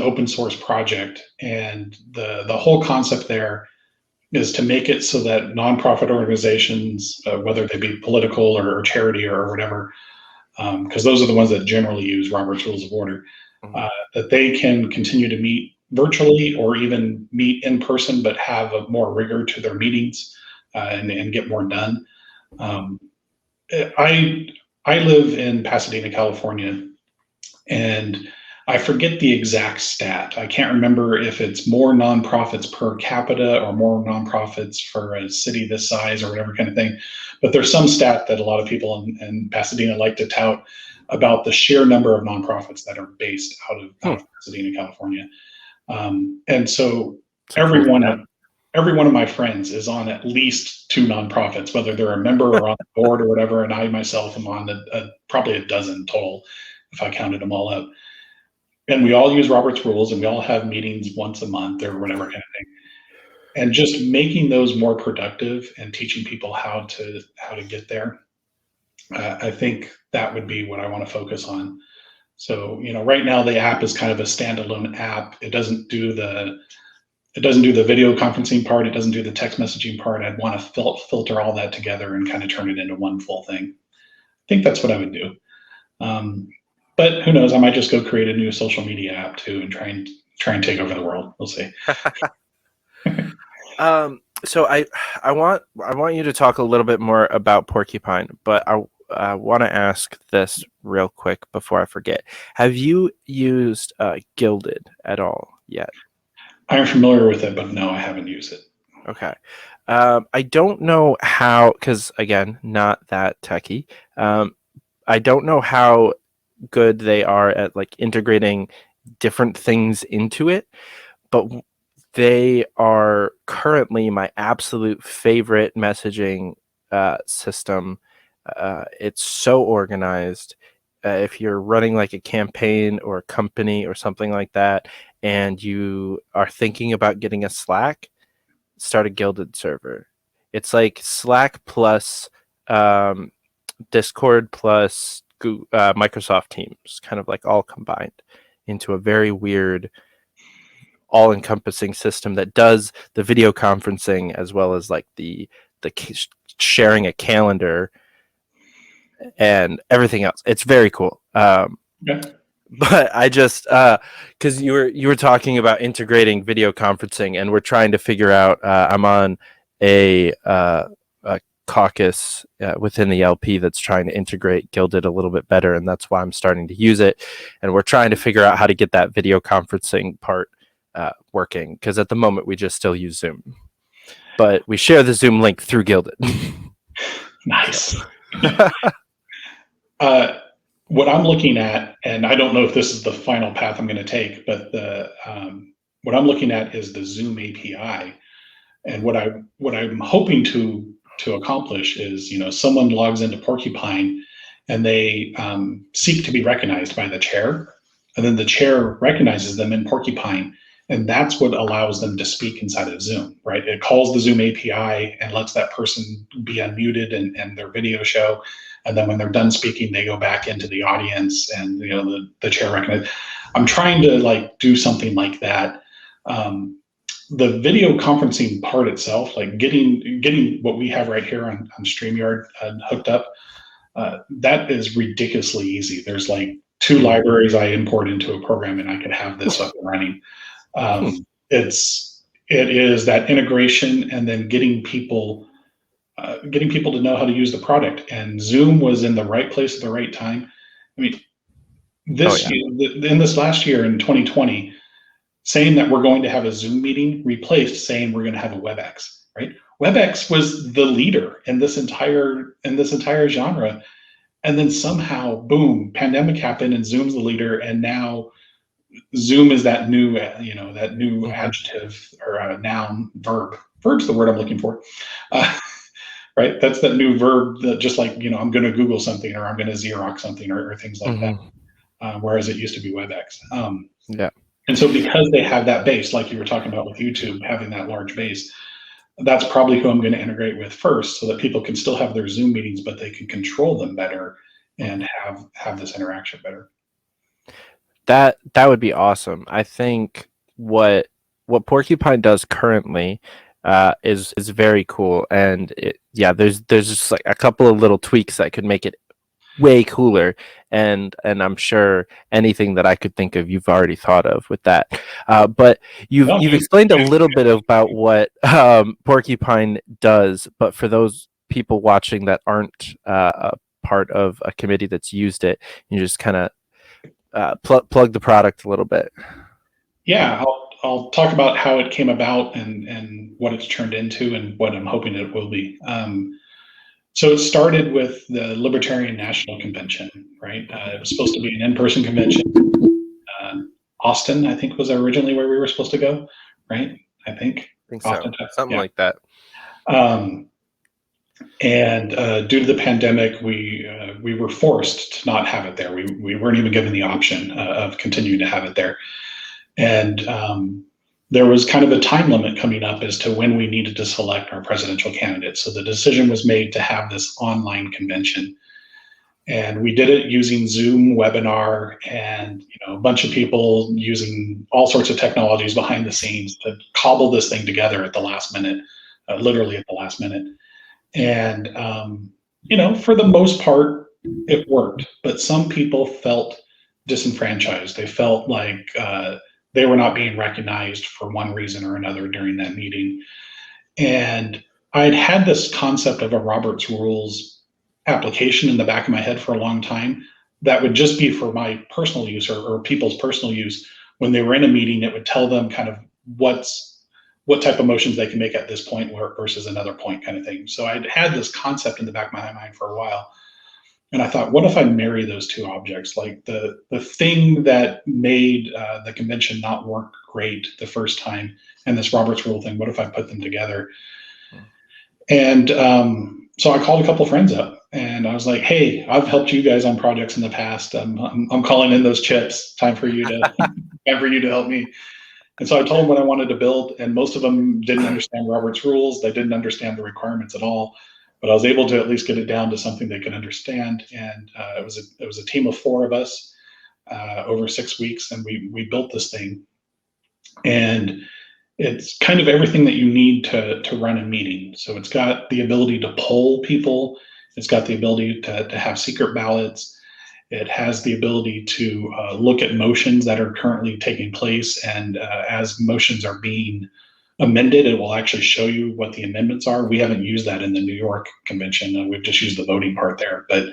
open source project, and the whole concept there is to make it so that nonprofit organizations, whether they be political or charity or whatever, because those are the ones that generally use Robert's Rules of Order, that they can continue to meet virtually or even meet in person, but have a more rigor to their meetings and get more done. I live in Pasadena, California, and I forget the exact stat. I can't remember if it's more nonprofits per capita or more nonprofits for a city this size or whatever kind of thing. But there's some stat that a lot of people in Pasadena like to tout about the sheer number of nonprofits that are based out of Pasadena, California. And so every one of my friends is on at least 2 nonprofits, whether they're a member or on the board or whatever. And I myself am on probably a dozen total, if I counted them all up. And we all use Robert's Rules, and we all have meetings once a month or whatever kind of thing. And just making those more productive and teaching people how to get there. I think that would be what I want to focus on. So, right now the app is kind of a standalone app. It doesn't do the video conferencing part. It doesn't do the text messaging part. I'd want to filter all that together and kind of turn it into one full thing. I think that's what I would do. But who knows? I might just go create a new social media app too and try and take over the world. We'll see.
So I want you to talk a little bit more about Porcupine, but I want to ask this real quick before I forget. Have you used Gilded at all yet?
I'm familiar with it, but no, I haven't used it.
Okay. I don't know how, because again, not that techie. I don't know how good they are at like integrating different things into it, but they are currently my absolute favorite messaging system. It's so organized. If you're running like a campaign or a company or something like that, and you are thinking about getting a Slack, start a Gilded server. It's like Slack plus Discord plus Microsoft Teams, kind of like all combined into a very weird, all-encompassing system that does the video conferencing as well as like the sharing a calendar and everything else. It's very cool.
Yeah.
But I just because you were talking about integrating video conferencing, and we're trying to figure out. I'm on a caucus within the LP that's trying to integrate Gilded a little bit better, and that's why I'm starting to use it. And we're trying to figure out how to get that video conferencing part working, because at the moment we just still use Zoom, but we share the Zoom link through Gilded.
Nice. What I'm looking at, and I don't know if this is the final path I'm going to take, but what I'm looking at is the Zoom API, and what I'm hoping to accomplish is, someone logs into Porcupine and they seek to be recognized by the chair, and then the chair recognizes them in Porcupine, and that's what allows them to speak inside of Zoom, right? It calls the Zoom API and lets that person be unmuted and their video show. And then when they're done speaking, they go back into the audience, and the chair recognizes. I'm trying to do something like that. The video conferencing part itself, like getting what we have right here on StreamYard hooked up, that is ridiculously easy. There's like 2 libraries I import into a program, and I could have this up and running. It is that integration, and then getting people to know how to use the product. And Zoom was in the right place at the right time. I mean, in this last year in 2020, saying that we're going to have a Zoom meeting replaced saying we're going to have a WebEx, right? WebEx was the leader in this entire genre. And then somehow, boom, pandemic happened and Zoom's the leader. And now Zoom is that new, adjective or noun, verb. Verb's the word I'm looking for. Right? That's that new verb that just like, I'm going to Google something, or I'm going to Xerox something, or things like that. Whereas it used to be WebEx.
Yeah.
And so because they have that base, like you were talking about with YouTube, having that large base, that's probably who I'm going to integrate with first, so that people can still have their Zoom meetings, but they can control them better and have this interaction better.
That would be awesome. I think what Porcupine does currently is very cool, and there's just like a couple of little tweaks that could make it way cooler, and I'm sure anything that I could think of you've already thought of with that. But you've explained a little bit about what Porcupine does, but for those people watching that aren't a part of a committee that's used it, you just kind of plug the product a little bit.
Yeah, I'll talk about how it came about and what it's turned into and what I'm hoping it will be. So it started with the Libertarian National Convention, right? It was supposed to be an in-person convention. Austin, I think, was originally where we were supposed to go, right? I think
so. Something like that.
And due to the pandemic, we were forced to not have it there. We weren't even given the option of continuing to have it there. And there was kind of a time limit coming up as to when we needed to select our presidential candidate. So the decision was made to have this online convention. And we did it using Zoom webinar and a bunch of people using all sorts of technologies behind the scenes to cobble this thing together at the last minute, literally at the last minute. And, for the most part, it worked. But some people felt disenfranchised. They felt like they were not being recognized for one reason or another during that meeting. And I'd had this concept of a Robert's Rules application in the back of my head for a long time that would just be for my personal use or people's personal use. When they were in a meeting, it would tell them kind of what type of motions they can make at this point versus another point kind of thing. So I'd had this concept in the back of my mind for a while. And I thought, what if I marry those two objects? Like the thing that made the convention not work great the first time and this Robert's Rule thing, what if I put them together? And so I called a couple of friends up and I was like, hey, I've helped you guys on projects in the past. I'm calling in those chips. Time for you to help me. And so I told them what I wanted to build, and most of them didn't understand Robert's rules. They didn't understand the requirements at all, but I was able to at least get it down to something they could understand. And it was a team of 4 of us over 6 weeks, and we built this thing. And it's kind of everything that you need to run a meeting. So it's got the ability to poll people. It's got the ability to have secret ballots. It has the ability to look at motions that are currently taking place, and as motions are being amended, it will actually show you what the amendments are. We haven't used that in the New York convention. We've just used the voting part there, but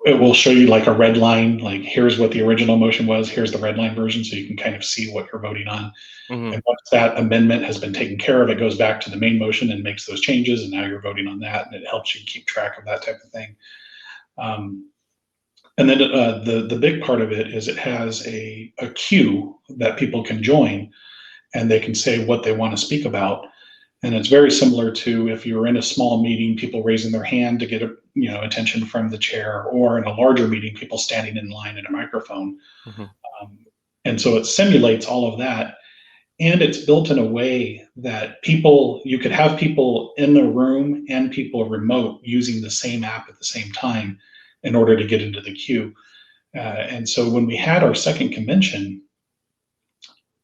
it will show you like a red line, like here's what the original motion was, here's the red line version, so you can kind of see what you're voting on. Mm-hmm. And once that amendment has been taken care of, it goes back to the main motion and makes those changes, and now you're voting on that, and it helps you keep track of that type of thing. And then the big part of it is it has a queue that people can join, and they can say what they want to speak about. And it's very similar to if you're in a small meeting, people raising their hand to get attention from the chair, or in a larger meeting, people standing in line at a microphone. Mm-hmm. And so it simulates all of that. And it's built in a way that you could have people in the room and people remote using the same app at the same time in order to get into the queue. And so when we had our second convention,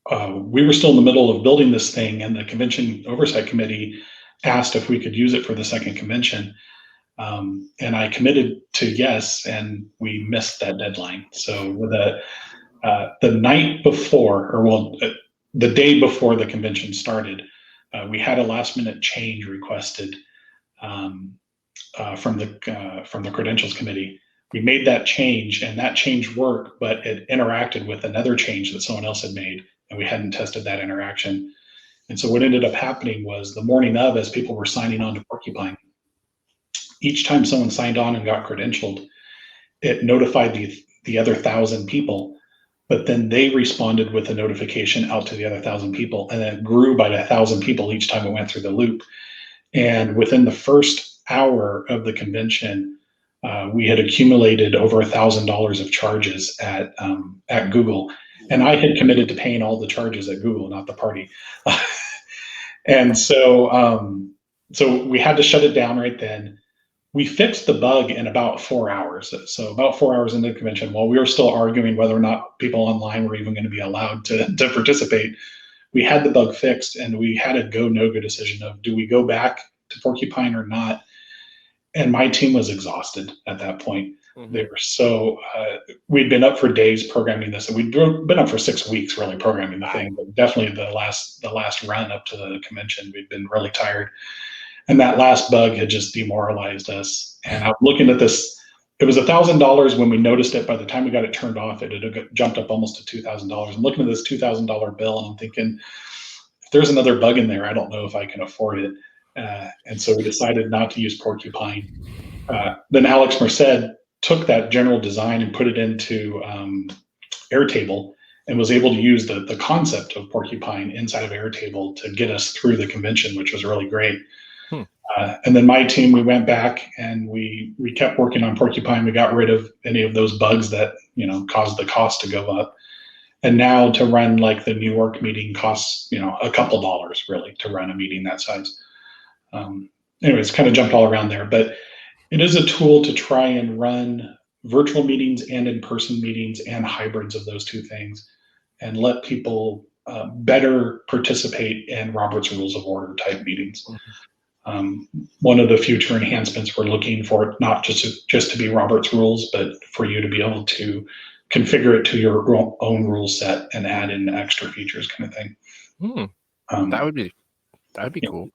we were still in the middle of building this thing, and the Convention Oversight Committee asked if we could use it for the second convention. And I committed to yes, and we missed that deadline. So the night before, the day before the convention started, we had a last-minute change requested from the Credentials Committee. We made that change, and that change worked, but it interacted with another change that someone else had made, and we hadn't tested that interaction. And so what ended up happening was the morning of, as people were signing on to Porcupine, each time someone signed on and got credentialed, it notified the other 1,000 people, but then they responded with a notification out to the other 1,000 people, and it grew by 1,000 people each time it went through the loop. And within the first hour of the convention, we had accumulated over $1,000 of charges at Google. And I had committed to paying all the charges at Google, not the party. And so we had to shut it down right then. We fixed the bug in about 4 hours. So about 4 hours into the convention, while we were still arguing whether or not people online were even going to be allowed to participate, we had the bug fixed, and we had a go, no-go decision of, do we go back to Porcupine or not? And my team was exhausted at that point. Mm-hmm. They were so, we'd been up for days programming this, and we'd been up for 6 weeks really programming the thing, but definitely the last run up to the convention, we'd been really tired. And that last bug had just demoralized us. And I'm looking at this, it was $1,000 when we noticed it. By the time we got it turned off, it had jumped up almost to $2,000. I'm looking at this $2,000 bill, and I'm thinking, if there's another bug in there, I don't know if I can afford it. And so we decided not to use Porcupine. Then Alex Merced took that general design and put it into Airtable, and was able to use the concept of Porcupine inside of Airtable to get us through the convention, which was really great. And then my team, we went back and we kept working on Porcupine. We got rid of any of those bugs that caused the cost to go up. And now to run like the New York meeting costs a couple dollars really to run a meeting that size. Anyways, kind of jumped all around there, but it is a tool to try and run virtual meetings and in-person meetings and hybrids of those two things, and let people better participate in Robert's Rules of Order type meetings. One of the future enhancements we're looking for, not just to be Robert's Rules, but for you to be able to configure it to your own rule set and add in extra features, kind of thing.
That would be cool.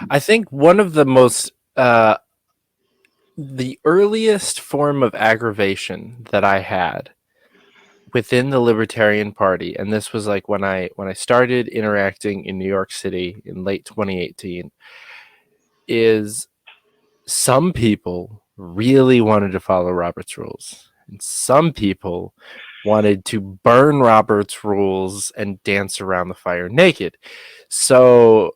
I think one of the most the earliest form of aggravation that I had within the Libertarian Party, and this was like when I started interacting in New York City in late 2018, is some people really wanted to follow Robert's rules, and some people wanted to burn Robert's rules and dance around the fire naked. So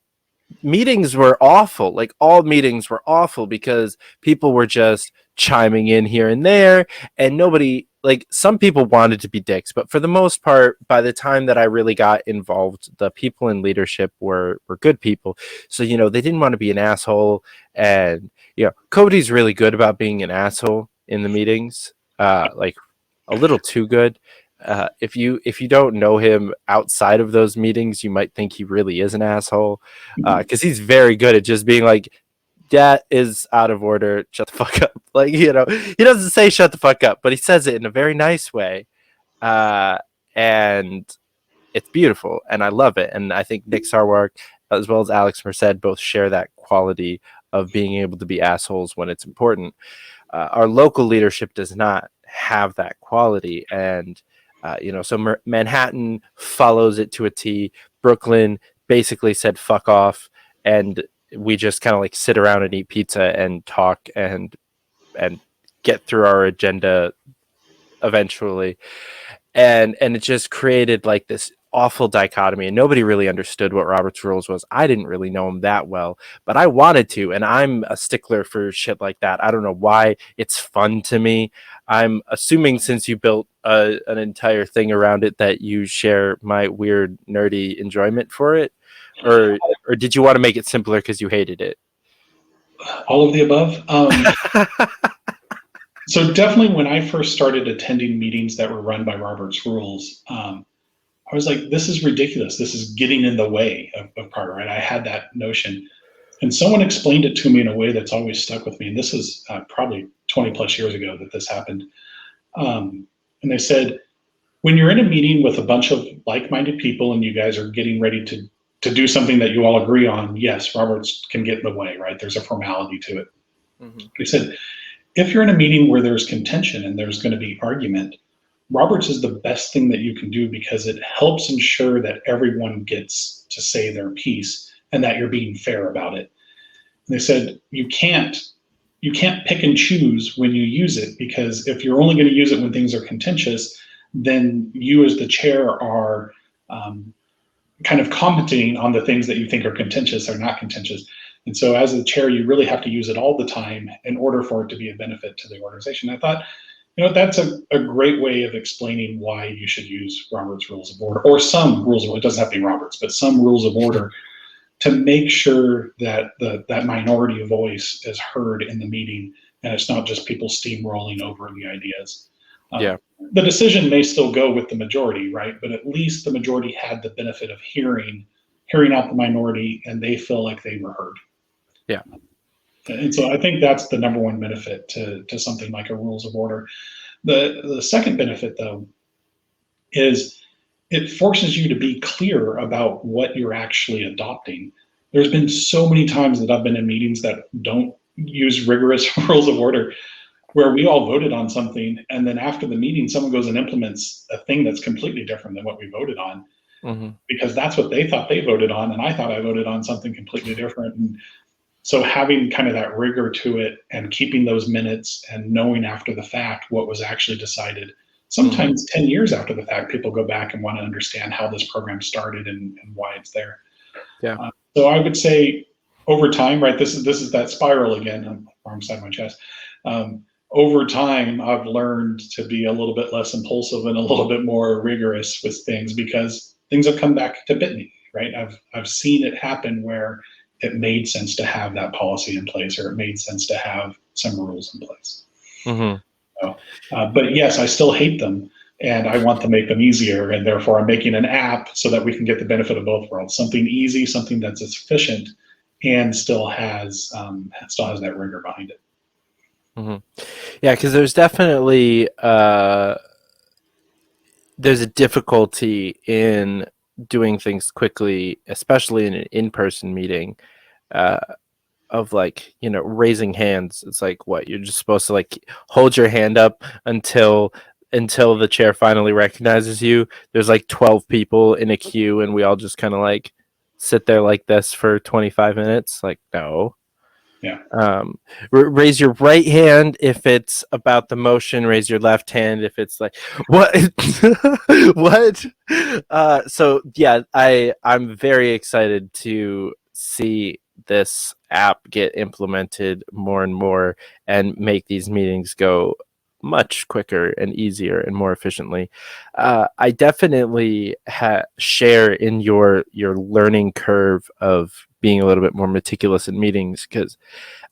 meetings were awful. Like, all meetings were awful because people were just chiming in here and there, and nobody like some people wanted to be dicks, but for the most part, by the time that I really got involved, the people in leadership were good people. So, they didn't want to be an asshole. And, Cody's really good about being an asshole in the meetings, like a little too good. If you don't know him outside of those meetings, you might think he really is an asshole, because he's very good at just being like, that is out of order. Shut the fuck up. Like, he doesn't say shut the fuck up, but he says it in a very nice way. And it's beautiful and I love it. And I think Nick Sarwark as well as Alex Merced both share that quality of being able to be assholes when it's important. Our local leadership does not have that quality. And, so Manhattan follows it to a T. Brooklyn basically said fuck off. And we just kind of like sit around and eat pizza and talk and get through our agenda eventually. And it just created like this awful dichotomy, and nobody really understood what Robert's Rules was. I didn't really know him that well, but I wanted to, and I'm a stickler for shit like that. I don't know why. It's fun to me. I'm assuming since you built an entire thing around it that you share my weird nerdy enjoyment for it, or did you want to make it simpler because you hated it?
All of the above. So definitely when I first started attending meetings that were run by Robert's Rules, I was like, this is ridiculous. This is getting in the way of Carter, right? I had that notion. And someone explained it to me in a way that's always stuck with me. And this is probably 20 plus years ago that this happened. And they said, when you're in a meeting with a bunch of like-minded people and you guys are getting ready to do something that you all agree on, yes, Roberts can get in the way, right? There's a formality to it. Mm-hmm. They said, if you're in a meeting where there's contention and there's going to be argument, Roberts is the best thing that you can do because it helps ensure that everyone gets to say their piece and that you're being fair about it. And they said, you can't pick and choose when you use it, because if you're only going to use it when things are contentious, then you as the chair are kind of commenting on the things that you think are contentious or not contentious. And so as the chair, you really have to use it all the time in order for it to be a benefit to the organization. I thought, that's a great way of explaining why you should use Robert's Rules of Order, or some rules of order. It doesn't have to be Robert's, but some rules of order to make sure that that minority voice is heard in the meeting, and it's not just people steamrolling over the ideas. The decision may still go with the majority, right? But at least the majority had the benefit of hearing out the minority, and they feel like they were heard.
Yeah.
And so I think that's the number one benefit to something like a Rules of Order. The second benefit, though, is it forces you to be clear about what you're actually adopting. There's been so many times that I've been in meetings that don't use rigorous Rules of Order, where we all voted on something, and then after the meeting, someone goes and implements a thing that's completely different than what we voted on, because that's what they thought they voted on, and I thought I voted on something completely different. And so having kind of that rigor to it and keeping those minutes and knowing after the fact what was actually decided. Sometimes 10 years after the fact, people go back and want to understand how this program started and why it's there.
Yeah.
So I would say over time, right, this is that spiral again, I'm wrong side of my chest. Over time, I've learned to be a little bit less impulsive and a little bit more rigorous with things, because things have come back to bit me, right? I've seen it happen where it made sense to have that policy in place, or it made sense to have some rules in place. So, but yes, I still hate them, and I want to make them easier, and therefore I'm making an app so that we can get the benefit of both worlds. Something easy, something that's efficient, and still has that rigor behind it.
Yeah, because there's definitely there's a difficulty in doing things quickly, especially in an in-person meeting, of like, raising hands. It's like, what, you're just supposed to like hold your hand up until the chair finally recognizes you. There's like 12 people in a queue, and we all just kind of like sit there like this for 25 minutes. Like, no.
Yeah.
Raise your right hand if it's about the motion. Raise your left hand if it's like, what? What? So yeah, I'm very excited to see this app get implemented more and more and make these meetings go much quicker and easier and more efficiently. I definitely share in your learning curve of being a little bit more meticulous in meetings, because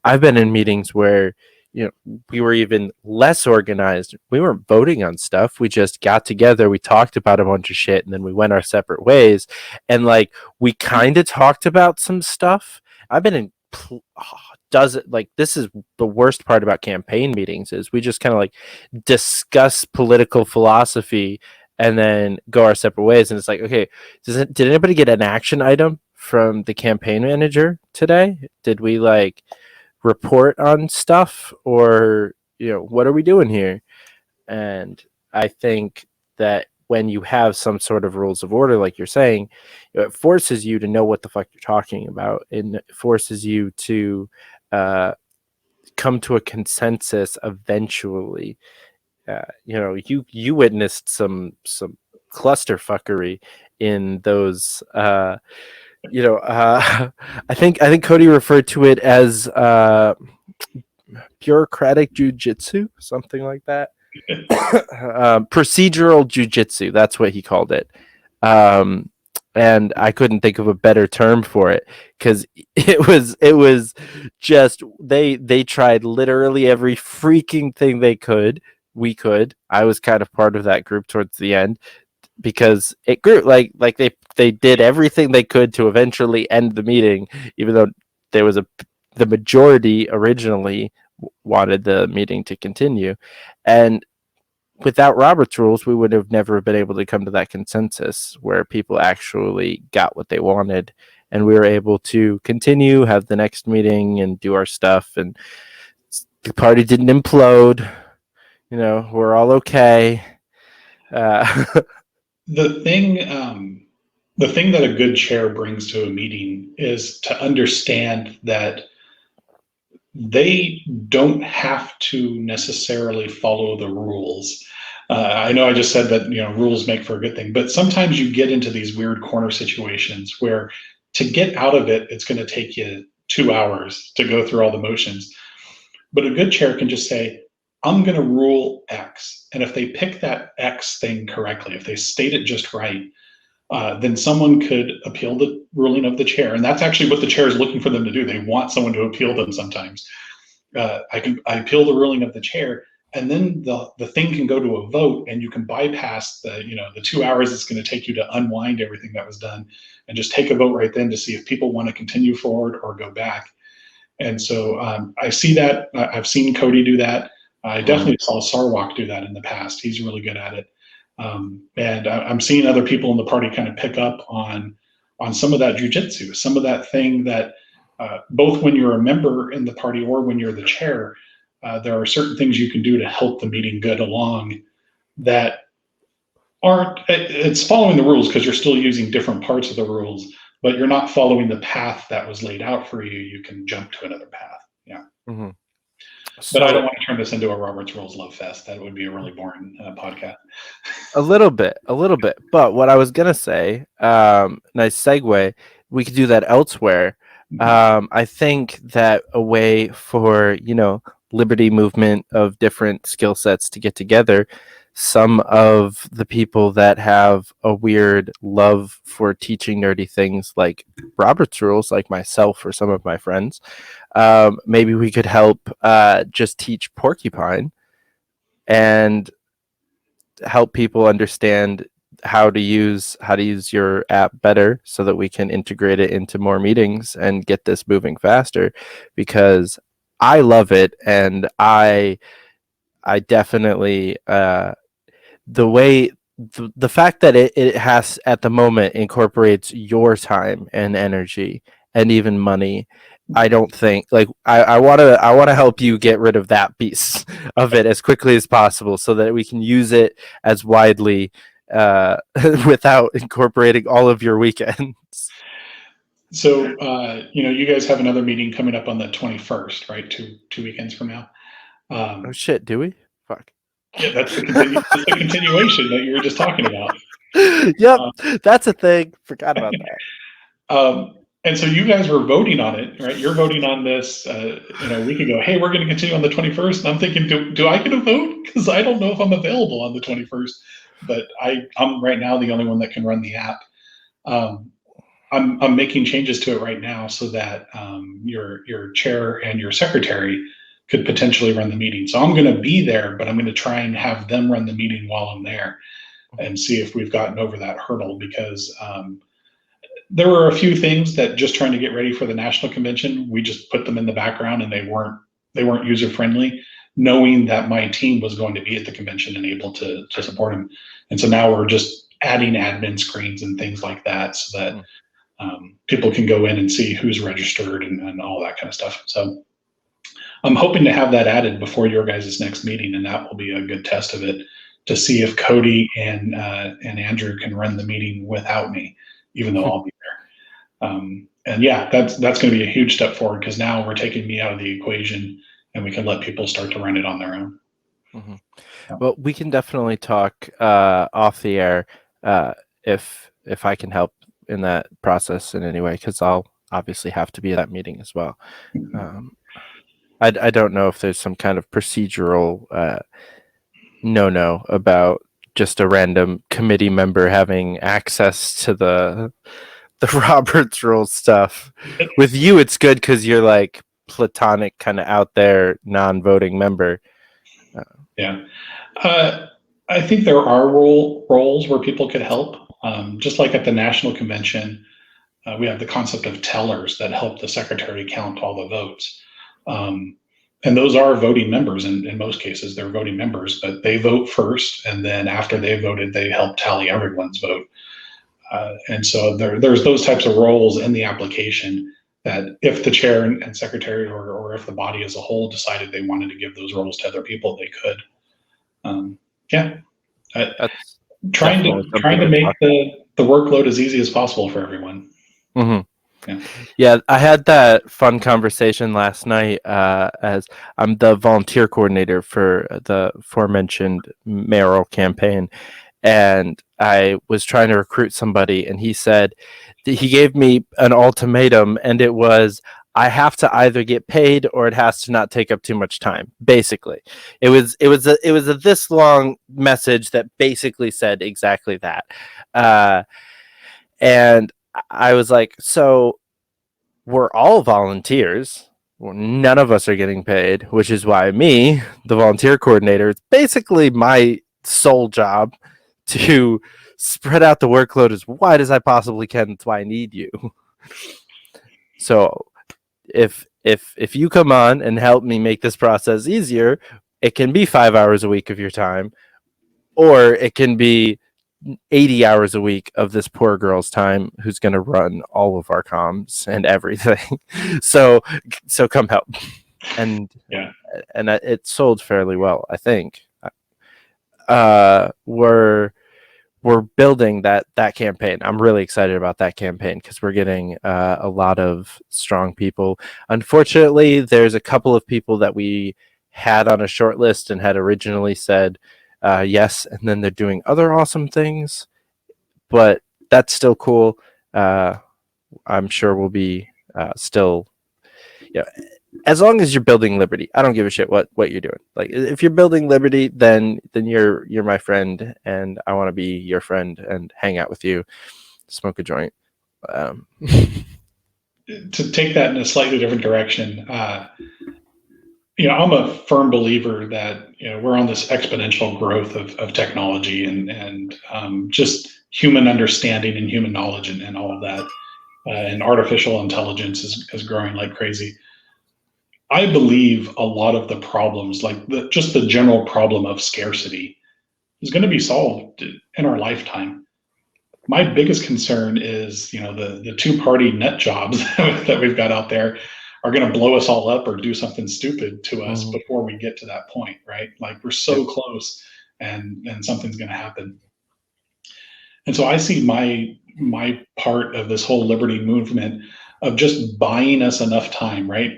I've been in meetings where, we were even less organized. We weren't voting on stuff. We just got together, we talked about a bunch of shit, and then we went our separate ways. And like, we kind of talked about some stuff. I've been in does it like this is the worst part about campaign meetings, is we just kind of like discuss political philosophy and then go our separate ways. And it's like, okay, did anybody get an action item from the campaign manager today? Did we like report on stuff, or what are we doing here? And I think that when you have some sort of rules of order, like you're saying, it forces you to know what the fuck you're talking about, and it forces you to come to a consensus eventually. You witnessed some clusterfucky in those. I think Cody referred to it as bureaucratic jujitsu, something like that. Procedural jujitsu, that's what he called it. And I couldn't think of a better term for it, because it was just they tried literally every freaking thing they could. I was kind of part of that group towards the end, because it grew like they did everything they could to eventually end the meeting, even though there was the majority originally wanted the meeting to continue. And without Robert's rules, we would have never been able to come to that consensus where people actually got what they wanted, and we were able to continue, have the next meeting, and do our stuff. And the party didn't implode. We're all okay.
The thing that a good chair brings to a meeting is to understand that they don't have to necessarily follow the rules. I know I just said that rules make for a good thing, but sometimes you get into these weird corner situations where to get out of it, it's going to take you 2 hours to go through all the motions. But a good chair can just say, I'm going to rule X. And if they pick that X thing correctly, if they state it just right, then someone could appeal the ruling of the chair. And that's actually what the chair is looking for them to do. They want someone to appeal them sometimes. I appeal the ruling of the chair, and then the thing can go to a vote, and you can bypass the 2 hours it's going to take you to unwind everything that was done, and just take a vote right then to see if people want to continue forward or go back. And so I see that. I've seen Cody do that. I definitely saw Sarwak do that in the past. He's really good at it. And I'm seeing other people in the party kind of pick up on some of that jujitsu, some of that thing that both when you're a member in the party or when you're the chair, there are certain things you can do to help the meeting get along that aren't, it's following the rules because you're still using different parts of the rules, but you're not following the path that was laid out for you. You can jump to another path. Yeah.
Mm-hmm.
But I don't want to turn this into a Robert's Rules love fest. That would be a really boring podcast.
A little bit. But what I was going to say, nice segue, we could do that elsewhere. I think that a way for, liberty movement of different skill sets to get together, some of the people that have a weird love for teaching nerdy things like Robert's Rules, like myself or some of my friends, maybe we could help just teach Porcupine and help people understand how to use your app better, so that we can integrate it into more meetings and get this moving faster, because I love it. And I definitely the fact that it has at the moment incorporates your time and energy and even money. I don't think I want to help you get rid of that piece of it as quickly as possible, so that we can use it as widely without incorporating all of your weekends.
So you guys have another meeting coming up on the 21st, right? Two weekends from now.
Oh shit, do we? Fuck.
Yeah, that's the continuation that you were just talking about.
Yep, that's a thing. Forgot about that.
And so you guys were voting on it, right? You're voting on this, a week ago. Hey, we're going to continue on the 21st. And I'm thinking, do I get a vote? Because I don't know if I'm available on the 21st. But I'm right now the only one that can run the app. I'm making changes to it right now so that your chair and your secretary could potentially run the meeting. So I'm going to be there, but I'm going to try and have them run the meeting while I'm there and see if we've gotten over that hurdle, because there were a few things that, just trying to get ready for the national convention, we just put them in the background, and they weren't user friendly, knowing that my team was going to be at the convention and able to support them. And so now we're just adding admin screens and things like that so that people can go in and see who's registered and all that kind of stuff. So I'm hoping to have that added before your guys' next meeting, and that will be a good test of it, to see if Cody and Andrew can run the meeting without me, even though I'll be there. And yeah, that's going to be a huge step forward, because now we're taking me out of the equation and we can let people start to run it on their own.
Mm-hmm. Yeah. Well, we can definitely talk off the air if I can help in that process in any way, because I'll obviously have to be at that meeting as well. I don't know if there's some kind of procedural no about just a random committee member having access to the Roberts Rules stuff. With you, it's good because you're like platonic, kind of out there, non-voting member.
Yeah. I think there are roles where people could help. Just like at the national convention, we have the concept of tellers that help the secretary count all the votes. And those are voting members. In most cases, they're voting members, but they vote first. And then after they voted, they help tally everyone's vote. And so there's those types of roles in the application that if the chair and secretary or if the body as a whole decided they wanted to give those roles to other people, they could. Trying to make the workload as easy as possible for everyone.
Mm-hmm. Yeah, I had that fun conversation last night as I'm the volunteer coordinator for the aforementioned mayoral campaign. And I was trying to recruit somebody, and he said he gave me an ultimatum, and it was, I have to either get paid or it has to not take up too much time. Basically, it was a this long message that basically said exactly that. And I was like, so we're all volunteers. Well, none of us are getting paid, which is why me, the volunteer coordinator, it's basically my sole job to spread out the workload as wide as I possibly can. That's why I need you. So if you come on and help me make this process easier, it can be 5 hours a week of your time, or it can be 80 hours a week of this poor girl's time who's going to run all of our comms and everything. So come help. And
yeah,
and it sold fairly well, I think. We're building that campaign. I'm really excited about that campaign because we're getting a lot of strong people. Unfortunately, there's a couple of people that we had on a short list and had originally said yes, and then they're doing other awesome things, but that's still cool. I'm sure we'll be still, as long as you're building liberty. I don't give a shit what you're doing. Like, if you're building liberty, then you're my friend, and I want to be your friend and hang out with you, smoke a joint.
To take that in a slightly different direction, I'm a firm believer that we're on this exponential growth of technology and just human understanding and human knowledge and all of that, and artificial intelligence is growing like crazy. I believe a lot of the problems, like just the general problem of scarcity, is going to be solved in our lifetime. My biggest concern is, the two-party nut jobs that we've got out there are going to blow us all up or do something stupid to us before we get to that point, right? Like, we're so close, and something's going to happen. And so I see my part of this whole liberty movement of just buying us enough time, right?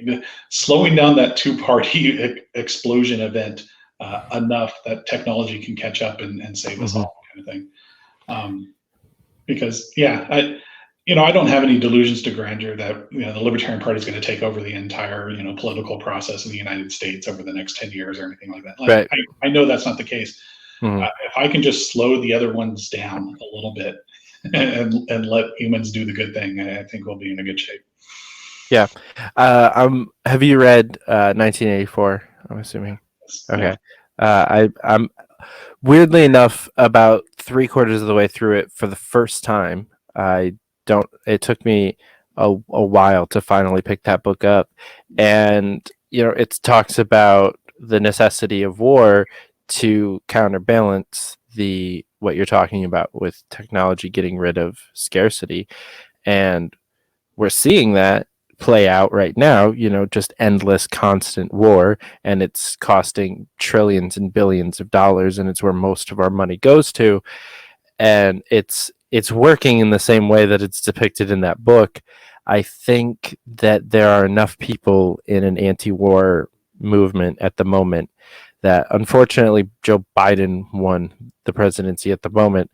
Slowing down that two-party explosion event enough that technology can catch up and save us all, kind of thing. Because I don't have any delusions to grandeur that the Libertarian Party is going to take over the entire political process in the United States over the next 10 years or anything like that. Like,
Right.
I know that's not the case.
Mhm.
If I can just slow the other ones down a little bit and let humans do the good thing, I think we'll be in a good shape.
Yeah. Have you read 1984? I'm assuming. Okay. I'm weirdly enough about 3/4 of the way through it for the first time. It took me a while to finally pick that book up, and it talks about the necessity of war to counterbalance what you're talking about with technology getting rid of scarcity, and we're seeing that play out right now, just endless constant war, and it's costing trillions and billions of dollars, and it's where most of our money goes to, and it's working in the same way that it's depicted in that book. I think that there are enough people in an anti-war movement at the moment that, unfortunately, Joe Biden won the presidency at the moment,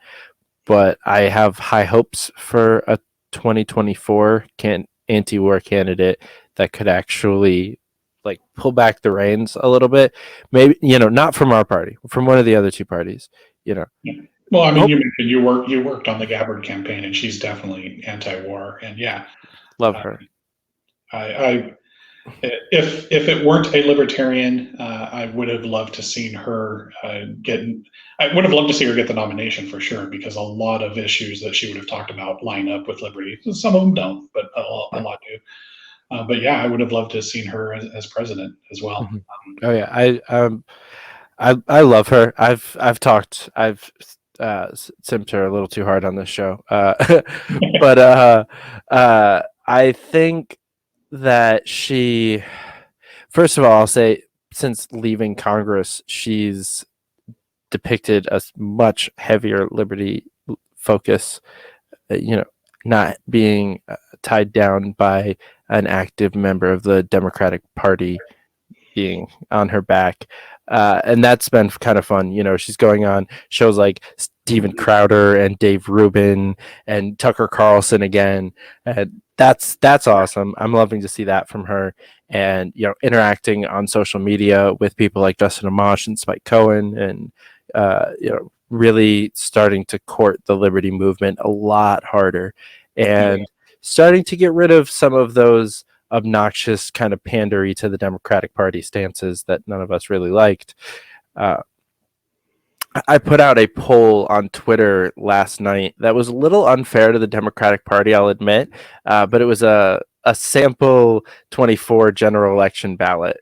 but I have high hopes for a 2024 anti-war candidate that could actually pull back the reins a little bit. Maybe not from our party, from one of the other two parties.
Yeah. Well, I mean, you mentioned you worked on the Gabbard campaign, and she's definitely anti-war, and
love her.
If it weren't a libertarian, I would have loved to seen her I would have loved to see her get the nomination for sure, because a lot of issues that she would have talked about line up with liberty. Some of them don't, but a lot do. But yeah, I would have loved to have seen her as president as well.
Mm-hmm. Oh yeah, I love her. I've simped her a little too hard on this show, but I think that she, first of all, I'll say, since leaving Congress, she's depicted a much heavier liberty focus, not being tied down by an active member of the Democratic Party being on her back. And that's been kind of fun. She's going on shows like Steven Crowder and Dave Rubin and Tucker Carlson again. And that's awesome. I'm loving to see that from her. And, interacting on social media with people like Justin Amash and Spike Cohen, and, really starting to court the liberty movement a lot harder, and starting to get rid of some of those obnoxious kind of pandery to the Democratic Party stances that none of us really liked. I put out a poll on Twitter last night that was a little unfair to the Democratic Party, I'll admit, but it was a sample 24 general election ballot.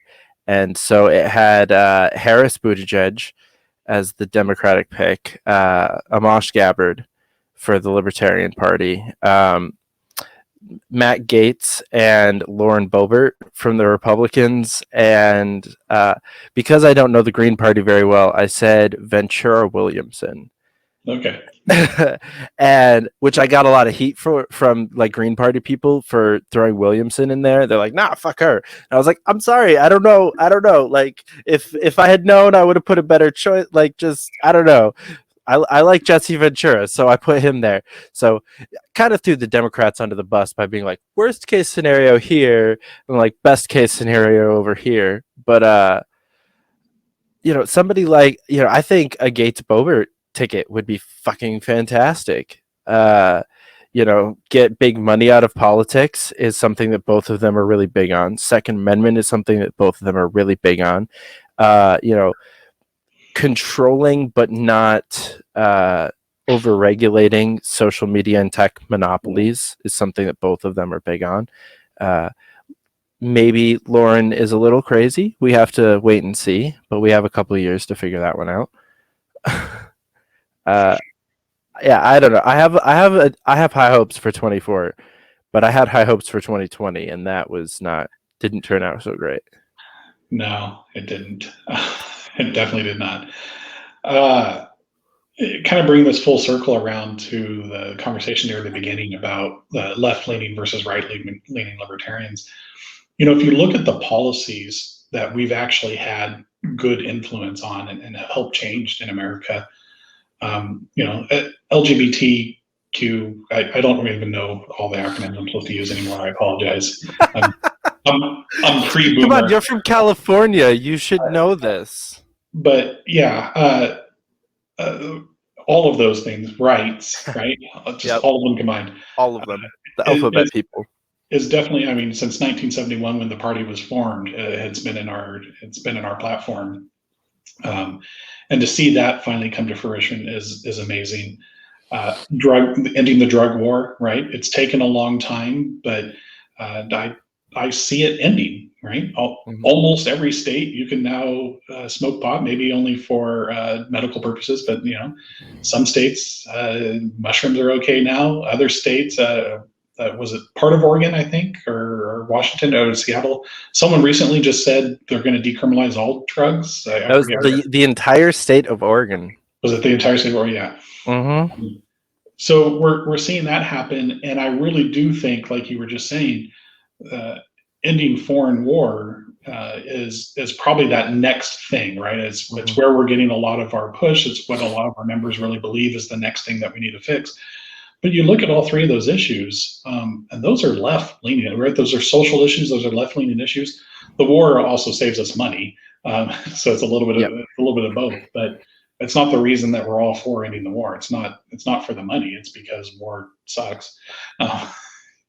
And so it had Harris Buttigieg as the Democratic pick, Amash Gabbard for the Libertarian Party, Matt Gaetz and Lauren Boebert from the Republicans, and because I don't know the Green Party very well, I said Ventura Williamson.
Okay.
And which I got a lot of heat from Green Party people for throwing Williamson in there. They're like, nah, fuck her. And I was like, I'm sorry, I don't know. Like, if I had known, I would have put a better choice. I don't know. I like Jesse Ventura, so I put him there. So kind of threw the Democrats under the bus by being like, worst case scenario here, and best case scenario over here. But somebody I think a Gaetz Boebert ticket would be fucking fantastic. Get big money out of politics is something that both of them are really big on. Second Amendment is something that both of them are really big on. Controlling but not over-regulating social media and tech monopolies is something that both of them are big on. Maybe Lauren is a little crazy. We have to wait and see, but we have a couple of years to figure that one out. Yeah, I don't know. I have high hopes for 24, but I had high hopes for 2020, and that didn't turn out so great.
No, it didn't. It definitely did not. Kind of bring this full circle around to the conversation there at the beginning about left-leaning versus right-leaning libertarians. If you look at the policies that we've actually had good influence on and helped change in America, LGBT Q. I don't even know all the acronyms I'm supposed to use anymore. I apologize. I'm pre-boomer.
Come on, you're from California. You should know this.
But yeah, all of those things, rights, right? Just
Yep.
all of them combined.
All of them. The alphabet people.
Is definitely. I mean, since 1971, when the party was formed, it's been in our platform, and to see that finally come to fruition is amazing. Ending the drug war, right? It's taken a long time, but I see it ending. Right, almost every state you can now smoke pot, maybe only for medical purposes, but some states mushrooms are okay now. Other states, was it part of Oregon, I think, or Washington, or Seattle? Someone recently just said they're going to decriminalize all drugs.
That was the entire state of Oregon.
Was it the entire state of Oregon? Yeah.
Mm-hmm.
So we're seeing that happen, and I really do think, like you were just saying, ending foreign war is probably that next thing, right? It's where we're getting a lot of our push. It's what a lot of our members really believe is the next thing that we need to fix. But you look at all three of those issues, and those are left-leaning, right? Those are social issues. Those are left-leaning issues. The war also saves us money, so it's a little bit of both. But it's not the reason that we're all for ending the war. It's not for the money. It's because war sucks,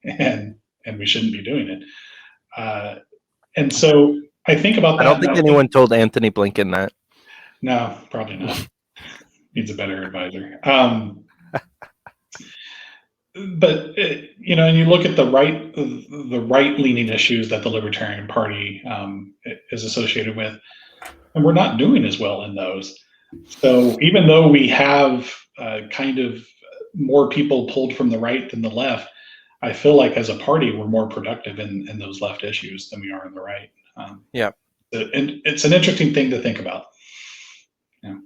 and we shouldn't be doing it. And so I think about that.
I don't think anyone told Anthony Blinken that.
No, probably not. Needs a better advisor. But and you look at the right-leaning issues that the Libertarian Party is associated with, and we're not doing as well in those. So even though we have kind of more people pulled from the right than the left, I feel like as a party, we're more productive in those left issues than we are in the right. And it's an interesting thing to think about. Yeah.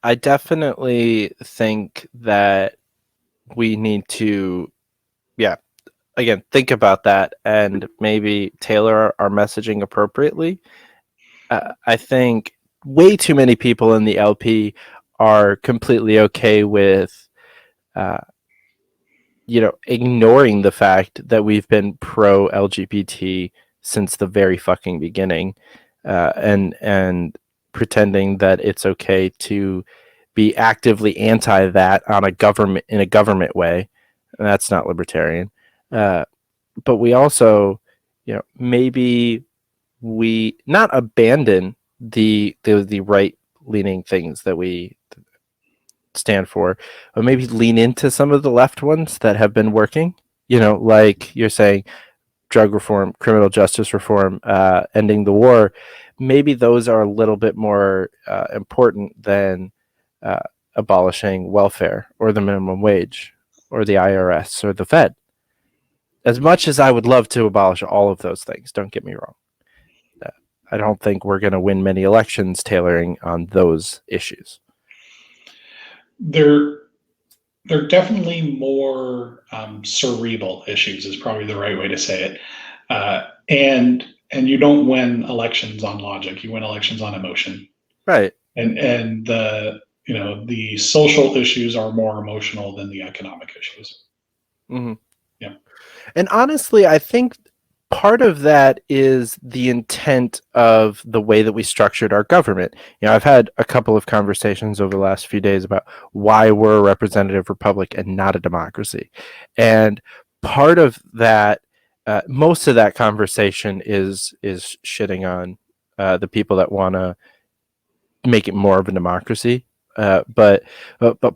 I definitely think that we need to, again, think about that and maybe tailor our messaging appropriately. I think way too many people in the LP are completely okay with ignoring the fact that we've been pro LGBT since the very fucking beginning, and pretending that it's okay to be actively anti that in a government way. And that's not libertarian. But we also, maybe we not abandon the right leaning things that we stand for, but maybe lean into some of the left ones that have been working, like you're saying, drug reform, criminal justice reform, ending the war. Maybe those are a little bit more important than abolishing welfare or the minimum wage or the IRS or the Fed. As much as I would love to abolish all of those things, don't get me wrong, I don't think we're going to win many elections tailoring on those issues.
They're definitely more cerebral issues is probably the right way to say it. And you don't win elections on logic. You win elections on emotion.
Right.
And the social issues are more emotional than the economic issues.
Mm-hmm.
Yeah.
And honestly, I think part of that is the intent of the way that we structured our government. I've had a couple of conversations over the last few days about why we're a representative republic and not a democracy. And part of that, most of that conversation is shitting on the people that want to make it more of a democracy. But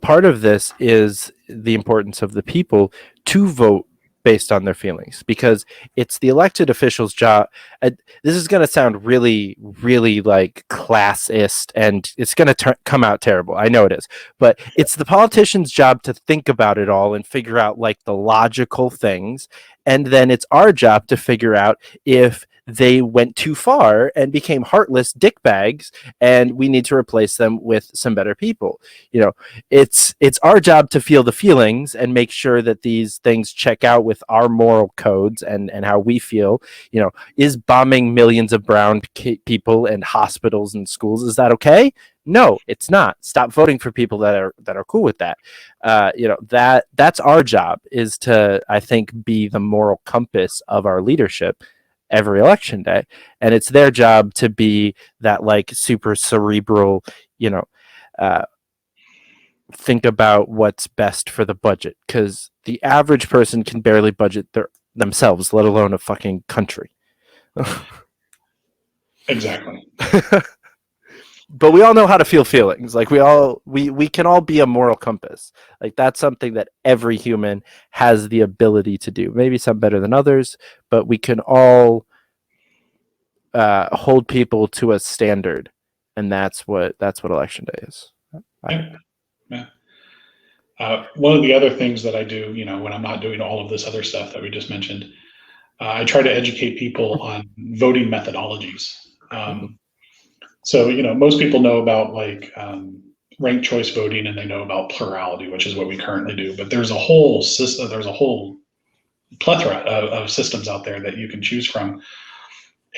part of this is the importance of the people to vote based on their feelings, because it's the elected officials' job. This is going to sound really, really like classist, and it's going to come out terrible. I know it is, but it's the politicians' job to think about it all and figure out like the logical things. And then it's our job to figure out if they went too far and became heartless dickbags, and we need to replace them with some better people. It's our job to feel the feelings and make sure that these things check out with our moral codes and how we feel. Is bombing millions of brown people and hospitals and schools, is that okay? No, it's not. Stop voting for people that are cool with that. That's our job, is to, I think, be the moral compass of our leadership every election day, and it's their job to be that like super cerebral, uh, think about what's best for the budget, because the average person can barely budget themselves, let alone a fucking country.
Exactly.
But we all know how to feel feelings. Like we can all be a moral compass. Like that's something that every human has the ability to do. Maybe some better than others, but we can all hold people to a standard, and that's what election day is.
Yeah. One of the other things that I do, when I'm not doing all of this other stuff that we just mentioned, I try to educate people on voting methodologies. So, most people know about ranked choice voting, and they know about plurality, which is what we currently do. But there's a whole system, there's a whole plethora of systems out there that you can choose from.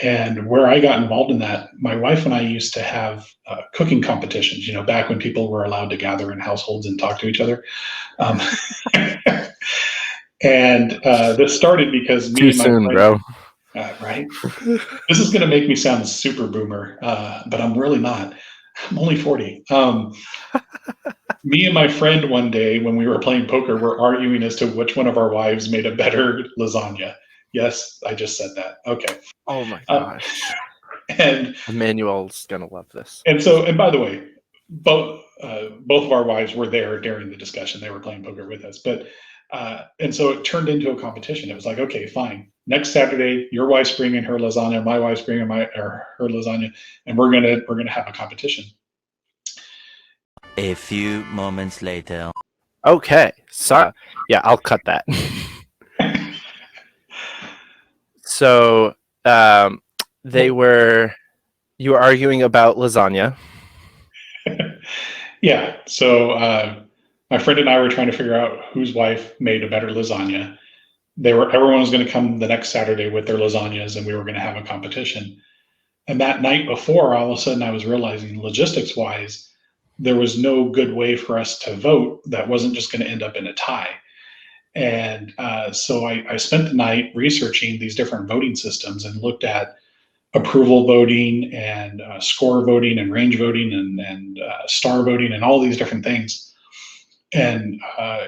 And where I got involved in that, my wife and I used to have cooking competitions, back when people were allowed to gather in households and talk to each other. And this started because me
Too
and my
soon,
friend,
bro.
Right? This is going to make me sound super boomer, but I'm really not. I'm only 40. Me and my friend one day when we were playing poker were arguing as to which one of our wives made a better lasagna. Yes, I just said that. Okay.
Oh my gosh.
And
Emmanuel's gonna love this.
and by the way, both of our wives were there during the discussion. They were playing poker with us, but and so it turned into a competition. It was like, okay, fine. Next Saturday, your wife's bringing her lasagna, my wife's bringing her lasagna, and we're gonna have a competition.
A few moments later.
Okay, so yeah, I'll cut that. So you were arguing about lasagna.
Yeah. So my friend and I were trying to figure out whose wife made a better lasagna. Everyone was going to come the next Saturday with their lasagnas, and we were going to have a competition. And that night before, all of a sudden, I was realizing, logistics wise, there was no good way for us to vote that wasn't just going to end up in a tie. And so I spent the night researching these different voting systems and looked at approval voting and score voting and range voting and star voting and all these different things, and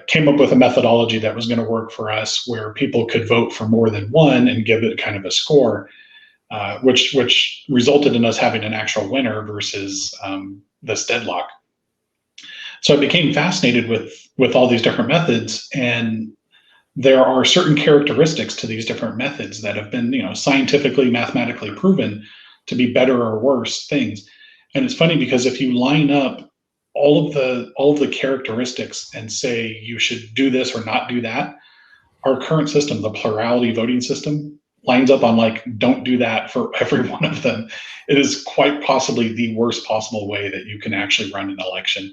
came up with a methodology that was going to work for us, where people could vote for more than one and give it kind of a score, which resulted in us having an actual winner versus this deadlock. So I became fascinated with all these different methods, and there are certain characteristics to these different methods that have been, scientifically, mathematically proven to be better or worse things. And it's funny because if you line up all of the characteristics and say you should do this or not do that, our current system, the plurality voting system, lines up on don't do that for every one of them. It is quite possibly the worst possible way that you can actually run an election.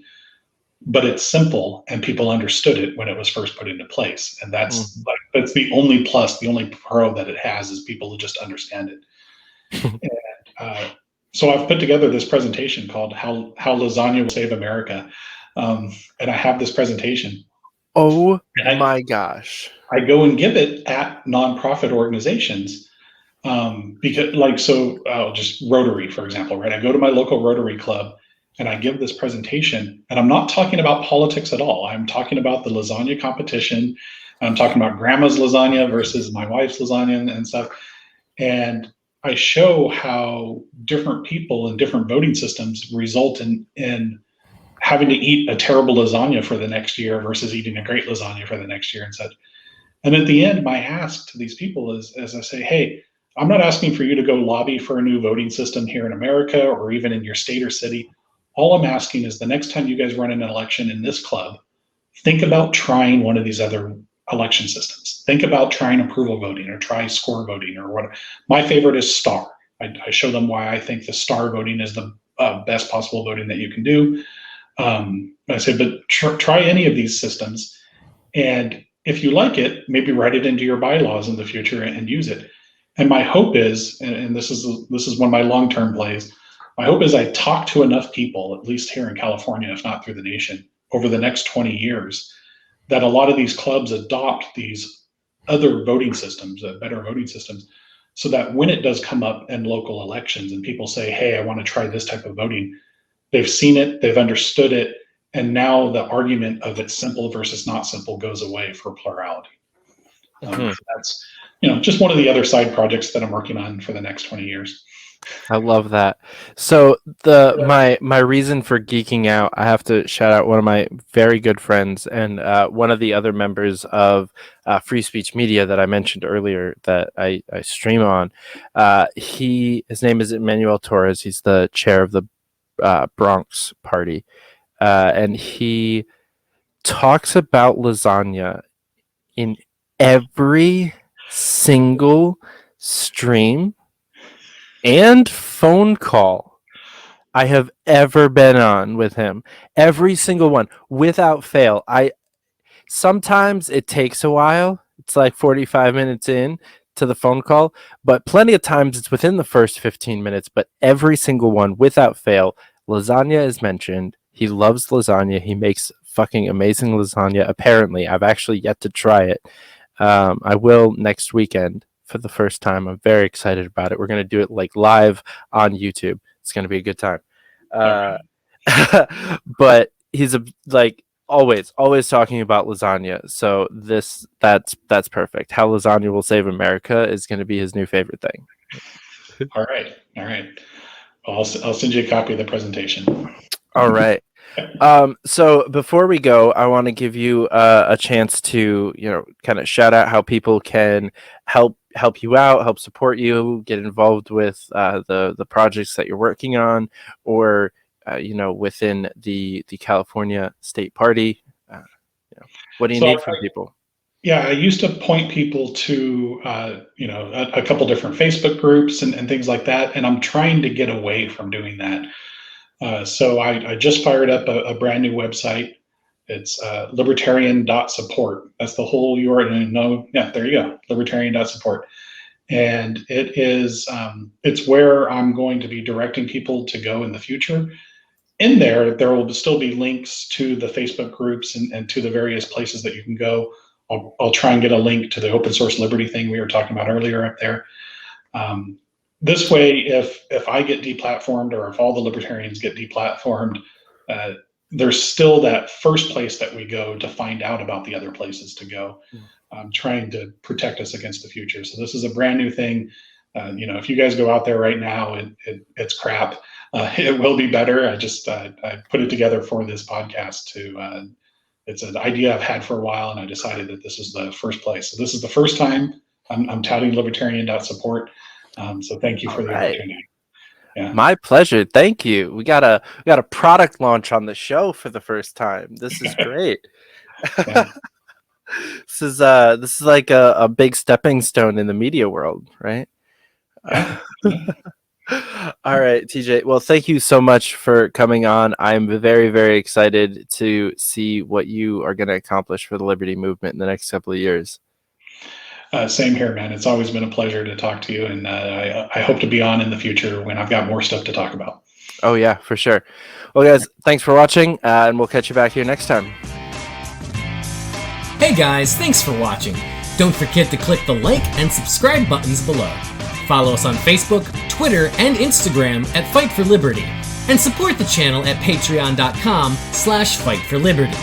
But it's simple, and people understood it when it was first put into place. And that's the only plus, the only pro that it has, is people just understand it. And so I've put together this presentation called "How Lasagna Will Save America," and I have this presentation.
Oh my gosh!
I go and give it at nonprofit organizations because, just Rotary, for example, right? I go to my local Rotary club and I give this presentation, and I'm not talking about politics at all. I'm talking about the lasagna competition. I'm talking about grandma's lasagna versus my wife's lasagna and stuff. And I show how different people and different voting systems result in having to eat a terrible lasagna for the next year versus eating a great lasagna for the next year and such. And at the end, my ask to these people is, as I say, hey, I'm not asking for you to go lobby for a new voting system here in America or even in your state or city. All I'm asking is, the next time you guys run an election in this club, think about trying one of these other election systems. Think about trying approval voting or try score voting or what. My favorite is star. I show them why I think the star voting is the best possible voting that you can do. I say, but try any of these systems, and if you like it, maybe write it into your bylaws in the future and use it. And my hope is, and this is one of my long-term plays, My hope is I talk to enough people, at least here in California, if not through the nation, over the next 20 years, that a lot of these clubs adopt these other voting systems, better voting systems, so that when it does come up in local elections and people say, hey, I want to try this type of voting, they've seen it, they've understood it, and now the argument of it's simple versus not simple goes away for plurality. That's just one of the other side projects that I'm working on for the next 20 years.
I love that. So my reason for geeking out, I have to shout out one of my very good friends and one of the other members of Free Speech Media that I mentioned earlier that I stream on. His name is Emmanuel Torres. He's the chair of the Bronx Party, and he talks about lasagna in every single stream and phone call I have ever been on with him. Every single one, without fail. Sometimes it takes a while. It's like 45 minutes in to the phone call, but plenty of times it's within the first 15 minutes, but every single one, without fail, lasagna is mentioned. He loves lasagna. He makes fucking amazing lasagna. Apparently, I've actually yet to try it. I will next weekend. For the first time. I'm very excited about it. We're going to do it like live on YouTube. It's going to be a good time. But he's always talking about lasagna. So that's perfect. How lasagna will save America is going to be his new favorite thing.
All right. I'll send you a copy of the presentation.
All right. So before we go, I want to give you a chance to, kind of shout out how people can help you out, help support you, get involved with the projects that you're working on, or within the California State Party. What do you need from people?
Yeah, I used to point people to a couple different Facebook groups and things like that, and I'm trying to get away from doing that. So I just fired up a brand new website. It's libertarian.support. That's the whole URL. No, yeah, there you go, libertarian.support. And it is it's where I'm going to be directing people to go in the future. In there will still be links to the Facebook groups and to the various places that you can go. I'll try and get a link to the open source liberty thing we were talking about earlier up there. This way, if I get deplatformed or if all the libertarians get deplatformed, there's still that first place that we go to find out about the other places to go, trying to protect us against the future. So this is a brand new thing. If you guys go out there right now, it's crap. It will be better. I put it together for this podcast it's an idea I've had for a while, and I decided that this is the first place. So this is the first time I'm touting libertarian.support. So thank you for the opportunity. Yeah.
My pleasure. Thank you. We got a product launch on the show for the first time. This is great. This is like a big stepping stone in the media world, right? All right, TJ. Well, thank you so much for coming on. I'm very, very excited to see what you are going to accomplish for the Liberty movement in the next couple of years.
Same here, man. It's always been a pleasure to talk to you, and I hope to be on in the future when I've got more stuff to talk about.
Oh, yeah, for sure. Well, guys, thanks for watching, and we'll catch you back here next time.
Hey, guys, thanks for watching. Don't forget to click the like and subscribe buttons below. Follow us on Facebook, Twitter, and Instagram at Fight for Liberty, and support the channel at patreon.com/fightforliberty.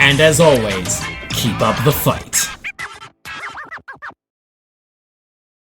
And as always, keep up the fight.